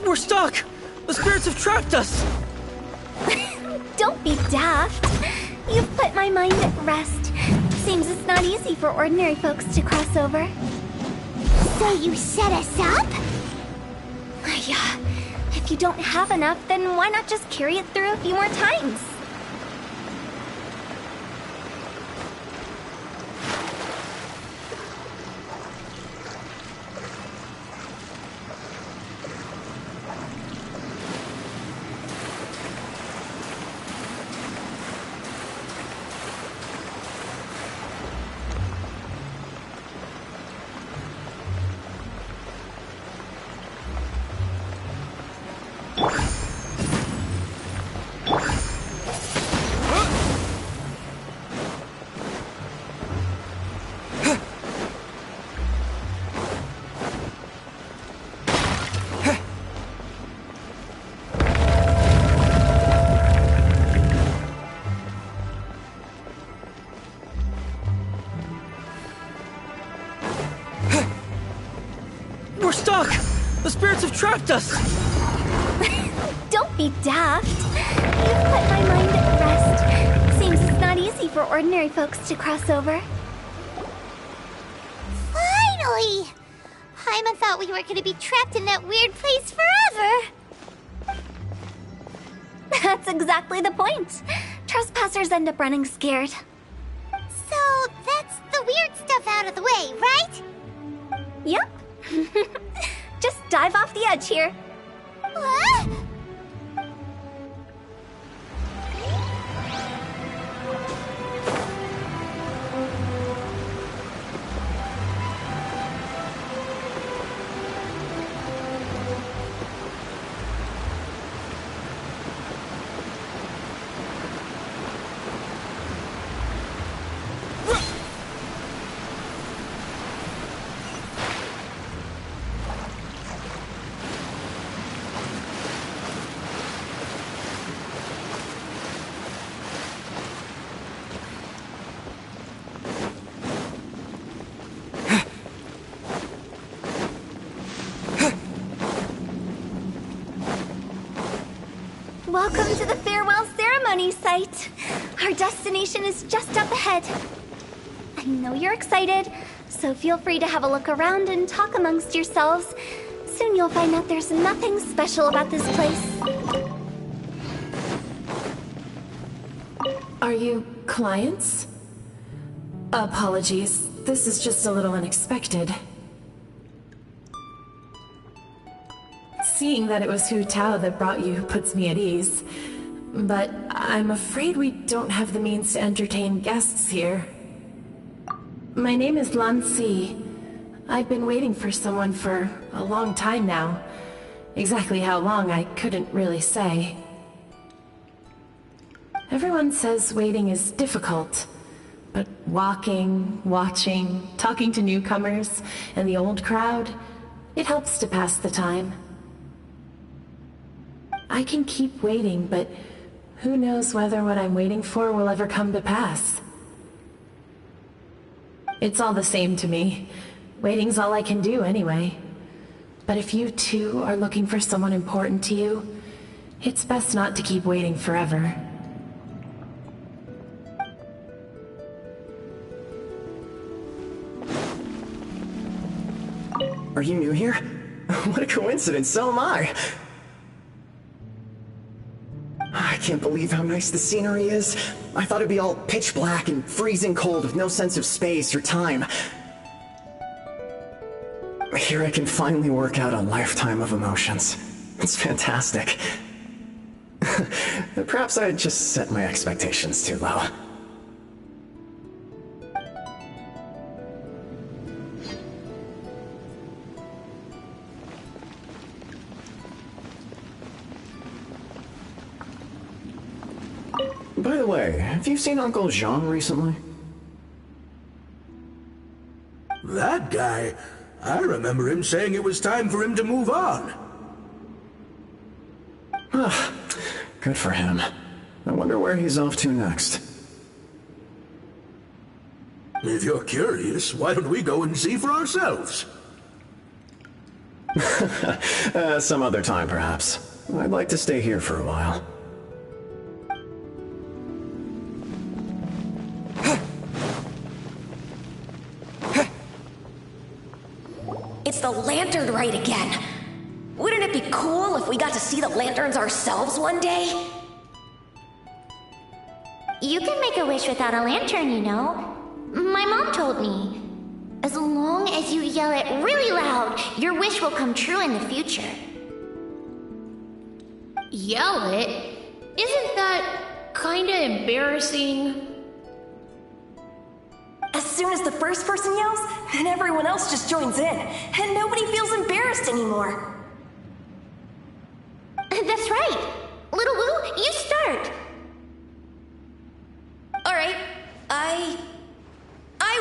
We're stuck! The spirits have trapped us! Don't be daft. You've put my mind at rest. Seems it's not easy for ordinary folks to cross over. So you set us up? Yeah. If you don't have enough, then why not just carry it through a few more times? We're stuck! The spirits have trapped us! Don't be daft. You've put my mind at rest. Seems it's not easy for ordinary folks to cross over. Finally! Paimon thought we were gonna be trapped in that weird place forever. That's exactly the point. Trespassers end up running scared. So that's the weird stuff out of the way, right? Yep. Just dive off the edge here. What? Welcome to the farewell ceremony site. Our destination is just up ahead. I know you're excited, so feel free to have a look around and talk amongst yourselves. Soon you'll find out there's nothing special about this place. Are you clients? Apologies. This is just a little unexpected. Seeing that it was Hu Tao that brought you puts me at ease. But I'm afraid we don't have the means to entertain guests here. My name is Lan Si. I've been waiting for someone for a long time now. Exactly how long, I couldn't really say. Everyone says waiting is difficult, but walking, watching, talking to newcomers, and the old crowd, it helps to pass the time. I can keep waiting, but who knows whether what I'm waiting for will ever come to pass. It's all the same to me. Waiting's all I can do anyway. But if you too are looking for someone important to you, it's best not to keep waiting forever. Are you new here? What a coincidence, so am I! I can't believe how nice the scenery is. I thought it'd be all pitch black and freezing cold with no sense of space or time. Here I can finally work out a lifetime of emotions. It's fantastic. Perhaps I just set my expectations too low. By the way, have you seen Uncle Jean recently? That guy? I remember him saying it was time for him to move on. Good for him. I wonder where he's off to next. If you're curious, why don't we go and see for ourselves? Some other time, perhaps. I'd like to stay here for a while. It's the lantern rite again. Wouldn't it be cool if we got to see the lanterns ourselves one day? You can make a wish without a lantern, you know. My mom told me. As long as you yell it really loud, your wish will come true in the future. Yell it? Isn't that kinda embarrassing? As soon as the first person yells, then everyone else just joins in, and nobody feels embarrassed anymore. That's right. Little Wu, you start. Alright, I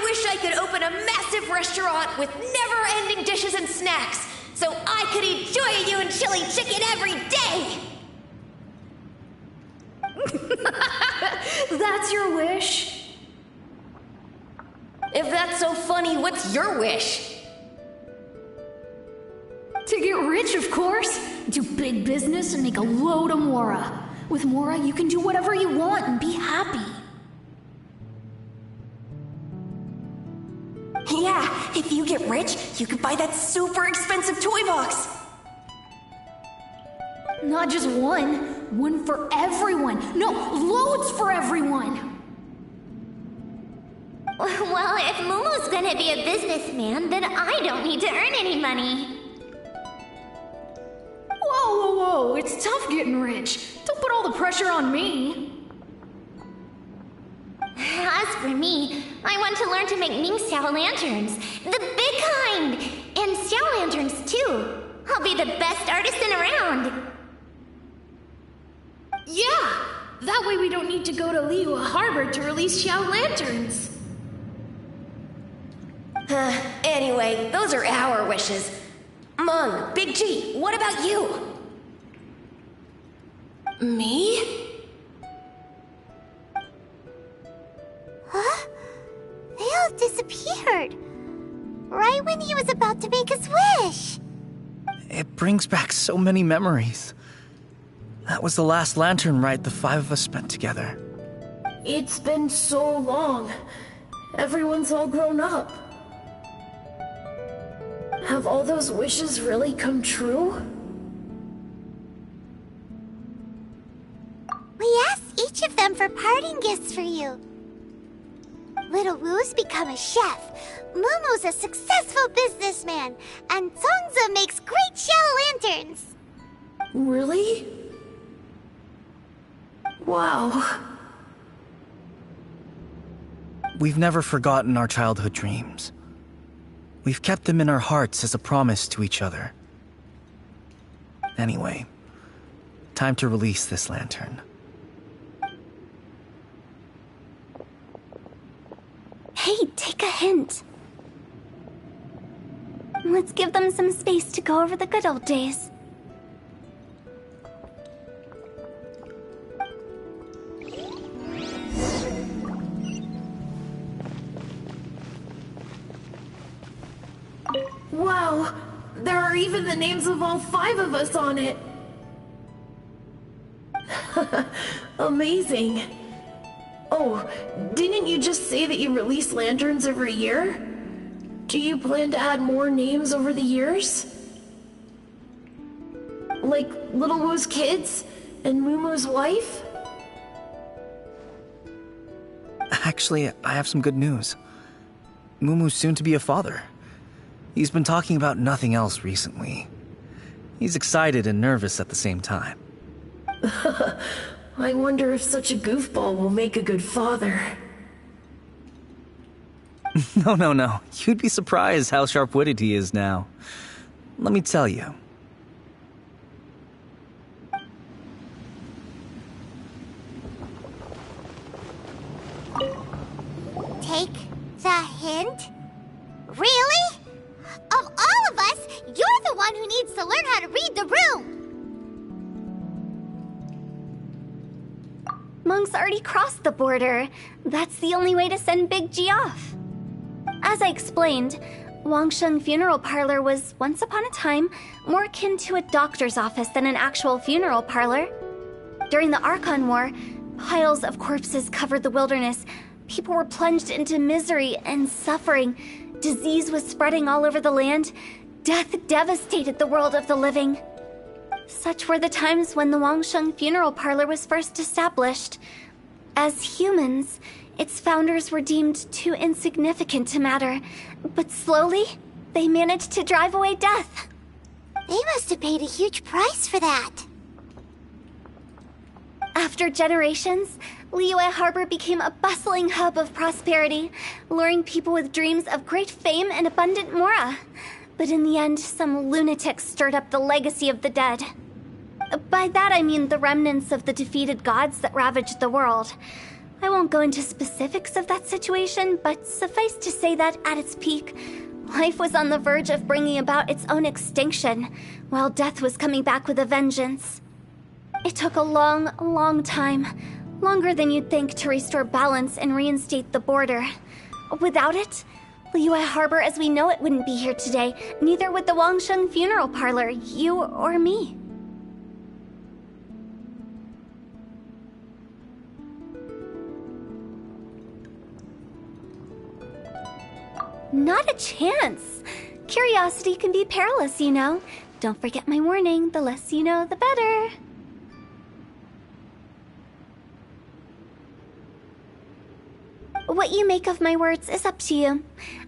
wish I could open a massive restaurant with never-ending dishes and snacks, so I could eat Joy and chili chicken every day! That's your wish? If that's so funny, what's your wish? To get rich, of course. Do big business and make a load of Mora. With Mora, you can do whatever you want and be happy. Yeah, if you get rich, you could buy that super expensive toy box. Not just one. One for everyone. No, loads for everyone. Well, if Momo's gonna be a businessman, then I don't need to earn any money. Whoa, whoa, whoa. It's tough getting rich. Don't put all the pressure on me. As for me, I want to learn to make Ming Xiao lanterns. The big kind! And Xiao lanterns, too. I'll be the best artisan around. Yeah! That way we don't need to go to Liyue Harbor to release Xiao lanterns. Anyway, those are our wishes. Mung, Big G, what about you? Me? Huh? They all disappeared. Right when he was about to make his wish. It brings back so many memories. That was the last lantern rite the five of us spent together. It's been so long. Everyone's all grown up. Have all those wishes really come true? We asked each of them for parting gifts for you. Little Wu's become a chef. Mumu's a successful businessman. And Zongza makes great shell lanterns. Really? Wow. We've never forgotten our childhood dreams. We've kept them in our hearts as a promise to each other. Anyway, time to release this lantern. Hey, take a hint. Let's give them some space to go over the good old days. Wow, there are even the names of all 5 of us on it. Amazing. Oh, didn't you just say that you release lanterns every year? Do you plan to add more names over the years? Like Little Wu's kids and Mumu's wife? Actually, I have some good news. Mumu's soon to be a father. He's been talking about nothing else recently. He's excited and nervous at the same time. I wonder if such a goofball will make a good father. No. You'd be surprised how sharp-witted he is now. Let me tell you. Take the hint? Really? Of all of us, you're the one who needs to learn how to read the room! Monk's already crossed the border. That's the only way to send Big G off. As I explained, Wangsheng Funeral Parlor was, once upon a time, more akin to a doctor's office than an actual funeral parlor. During the Archon War, piles of corpses covered the wilderness. People were plunged into misery and suffering. Disease was spreading all over the land. Death devastated the world of the living. Such were the times when the Wangsheng Funeral Parlor was first established. As humans, its founders were deemed too insignificant to matter, but slowly, they managed to drive away death. They must have paid a huge price for that. After generations, Liyue Harbor became a bustling hub of prosperity, luring people with dreams of great fame and abundant mora. But in the end, some lunatics stirred up the legacy of the dead. By that I mean the remnants of the defeated gods that ravaged the world. I won't go into specifics of that situation, but suffice to say that at its peak, life was on the verge of bringing about its own extinction, while death was coming back with a vengeance. It took a long time, longer than you'd think, to restore balance and reinstate the border. Without it, Liyue Harbor as we know it wouldn't be here today, neither would the Wangsheng Funeral Parlor, you or me. Not a chance. Curiosity can be perilous, you know. Don't forget my warning, the less you know, the better. What you make of my words is up to you.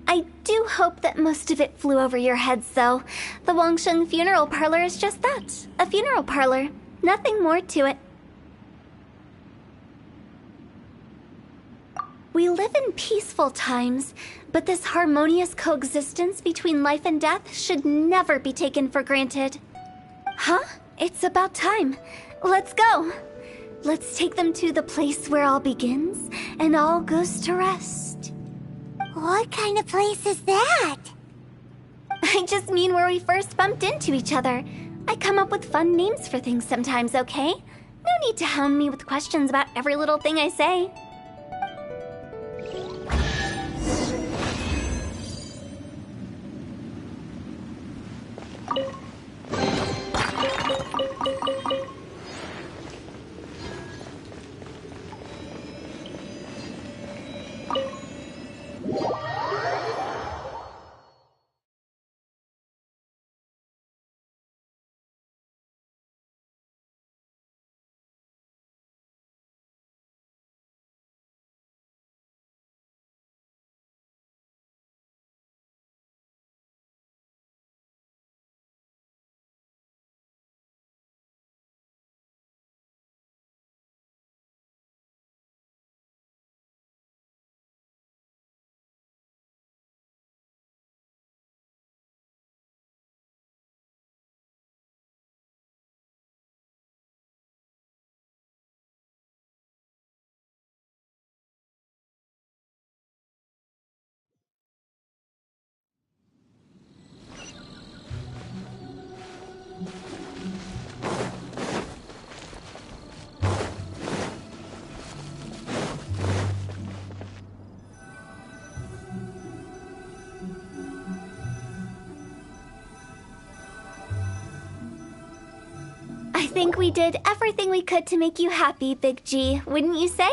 I do hope that most of it flew over your heads, though. The Wangsheng Funeral Parlor is just that, a funeral parlor. Nothing more to it. We live in peaceful times, but this harmonious coexistence between life and death should never be taken for granted. Huh? It's about time. Let's go. Let's take them to the place where all begins and all goes to rest. What kind of place is that? I just mean where we first bumped into each other. I come up with fun names for things sometimes, okay? No need to hound me with questions about every little thing I say. I think we did everything we could to make you happy, Big G, wouldn't you say?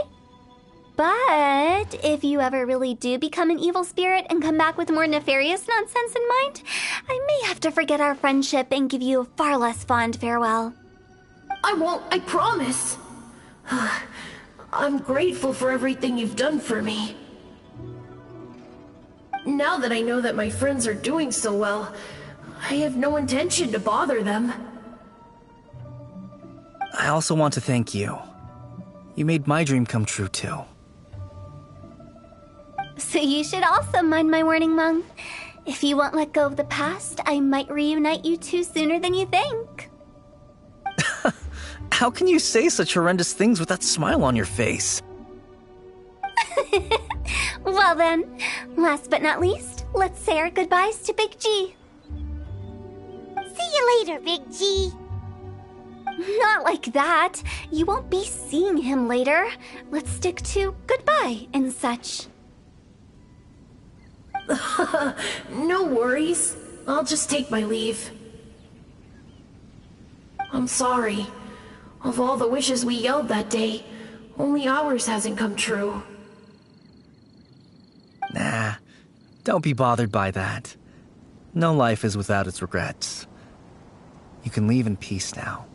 But if you ever really do become an evil spirit and come back with more nefarious nonsense in mind, I may have to forget our friendship and give you a far less fond farewell. I won't, I promise. I'm grateful for everything you've done for me. Now that I know that my friends are doing so well, I have no intention to bother them. I also want to thank you. You made my dream come true, too. So you should also mind my warning, Mung. If you won't let go of the past, I might reunite you two sooner than you think. How can you say such horrendous things with that smile on your face? Well then, last but not least, let's say our goodbyes to Big G. See you later, Big G. Not like that. You won't be seeing him later. Let's stick to goodbye and such. No worries. I'll just take my leave. I'm sorry. Of all the wishes we yelled that day, only ours hasn't come true. Nah, don't be bothered by that. No life is without its regrets. You can leave in peace now.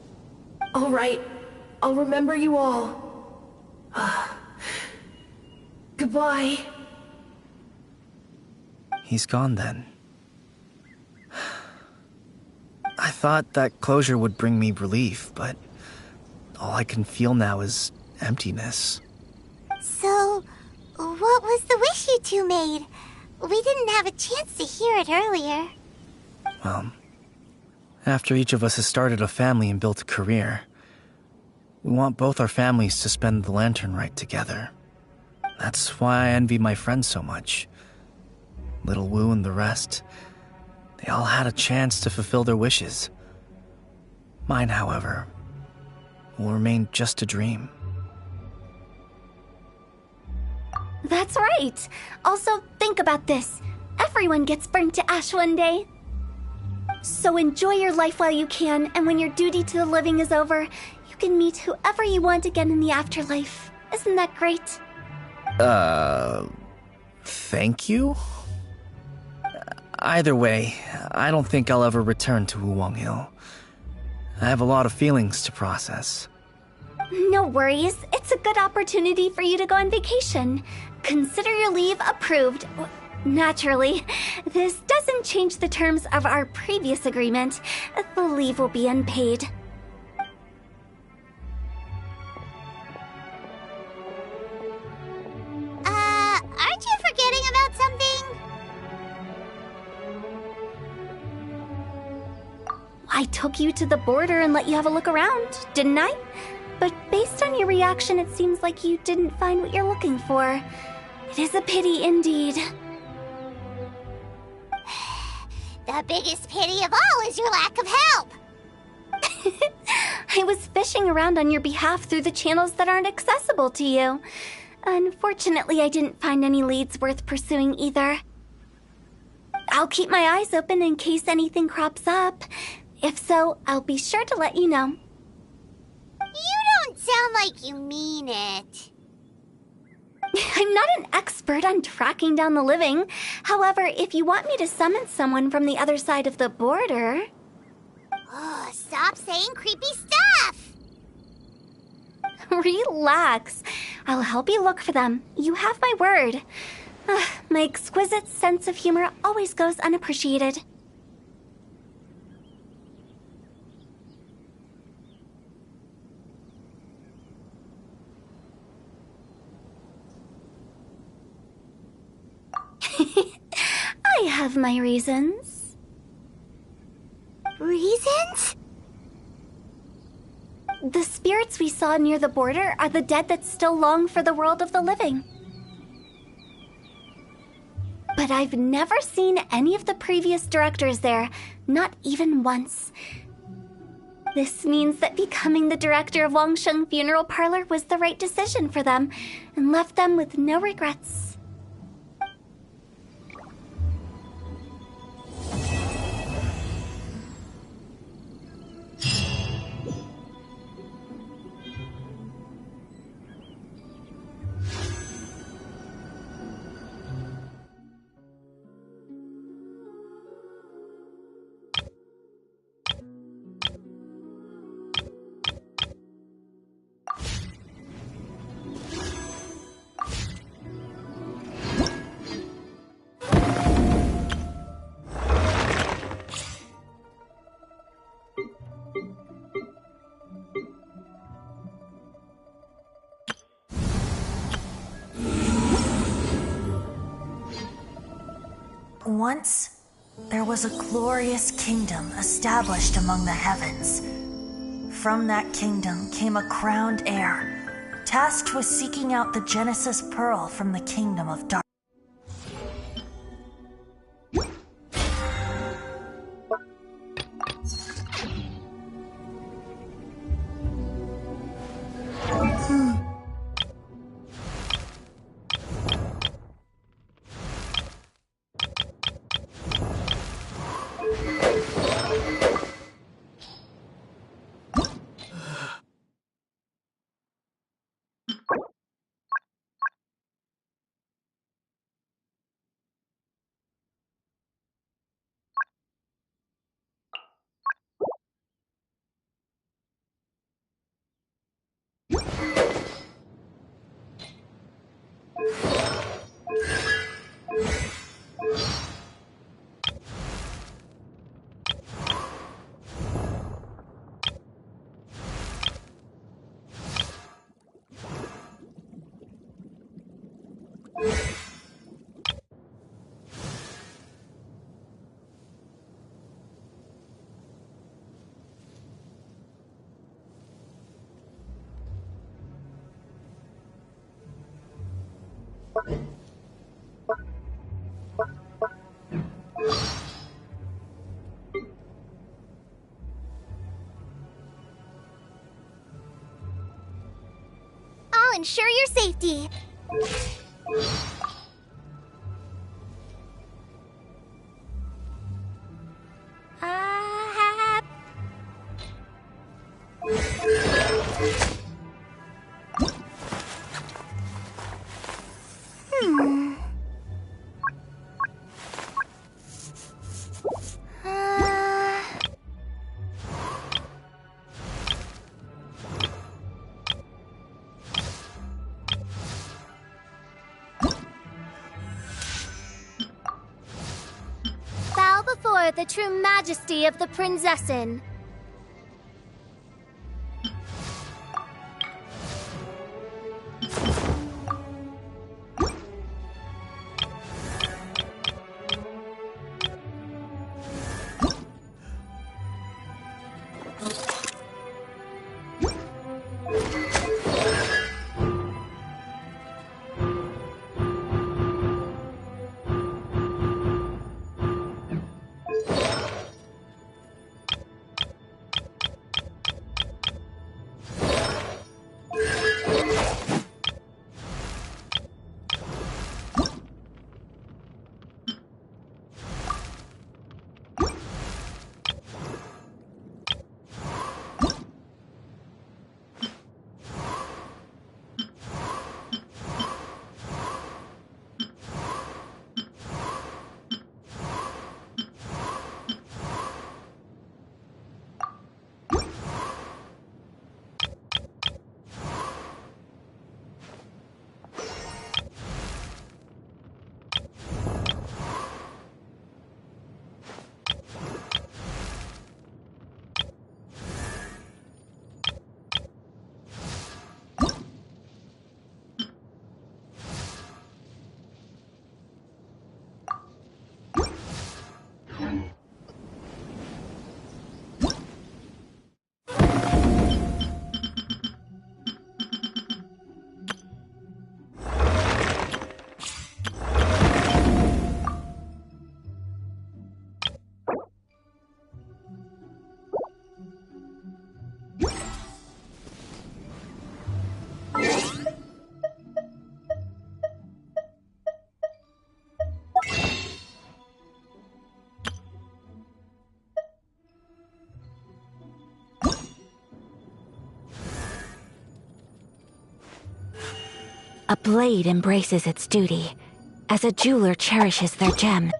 All right. I'll remember you all. Goodbye. He's gone then. I thought that closure would bring me relief, but all I can feel now is emptiness. So, what was the wish you two made? We didn't have a chance to hear it earlier. Well, after each of us has started a family and built a career, we want both our families to spend the lantern rite together. That's why I envy my friends so much. Little Wu and the rest, they all had a chance to fulfill their wishes. Mine, however, will remain just a dream. That's right. Also, think about this. Everyone gets burnt to ash one day. So enjoy your life while you can, and when your duty to the living is over, you can meet whoever you want again in the afterlife. Isn't that great? Thank you? Either way, I don't think I'll ever return to Wuwang Hill. I have a lot of feelings to process. No worries. It's a good opportunity for you to go on vacation. Consider your leave approved. Naturally, this doesn't change the terms of our previous agreement. The leave will be unpaid. Aren't you forgetting about something? I took you to the border and let you have a look around, didn't I? But based on your reaction, it seems like you didn't find what you're looking for. It is a pity indeed. The biggest pity of all is your lack of help. I was fishing around on your behalf through the channels that aren't accessible to you. Unfortunately, I didn't find any leads worth pursuing either. I'll keep my eyes open in case anything crops up. If so, I'll be sure to let you know. You don't sound like you mean it. I'm not an expert on tracking down the living. However, if you want me to summon someone from the other side of the border... Oh, stop saying creepy stuff! Relax. I'll help you look for them. You have my word. My exquisite sense of humor always goes unappreciated. I have my reasons. Reasons? The spirits we saw near the border are the dead that still long for the world of the living. But I've never seen any of the previous directors there, not even once. This means that becoming the director of Wangsheng Funeral Parlor was the right decision for them, and left them with no regrets. Once, there was a glorious kingdom established among the heavens. From that kingdom came a crowned heir, tasked with seeking out the Genesis Pearl from the kingdom of darkness. I'll ensure your safety. Bow before the true majesty of the Prinzessin. A blade embraces its duty, as a jeweler cherishes their gem.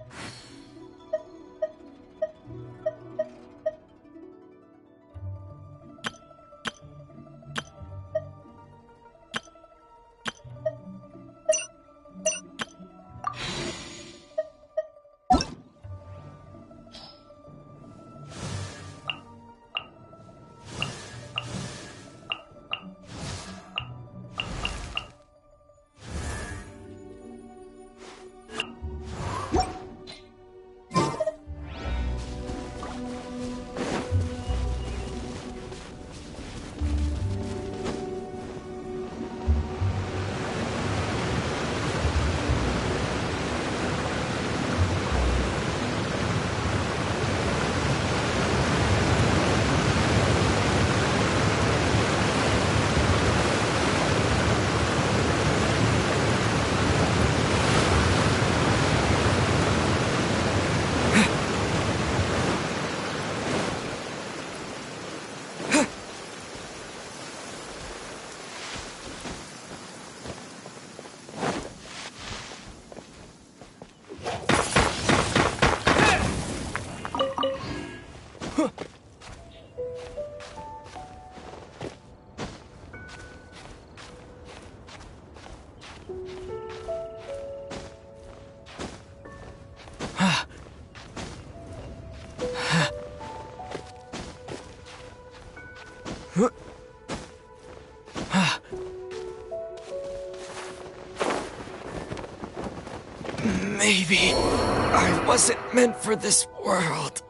Maybe I wasn't meant for this world.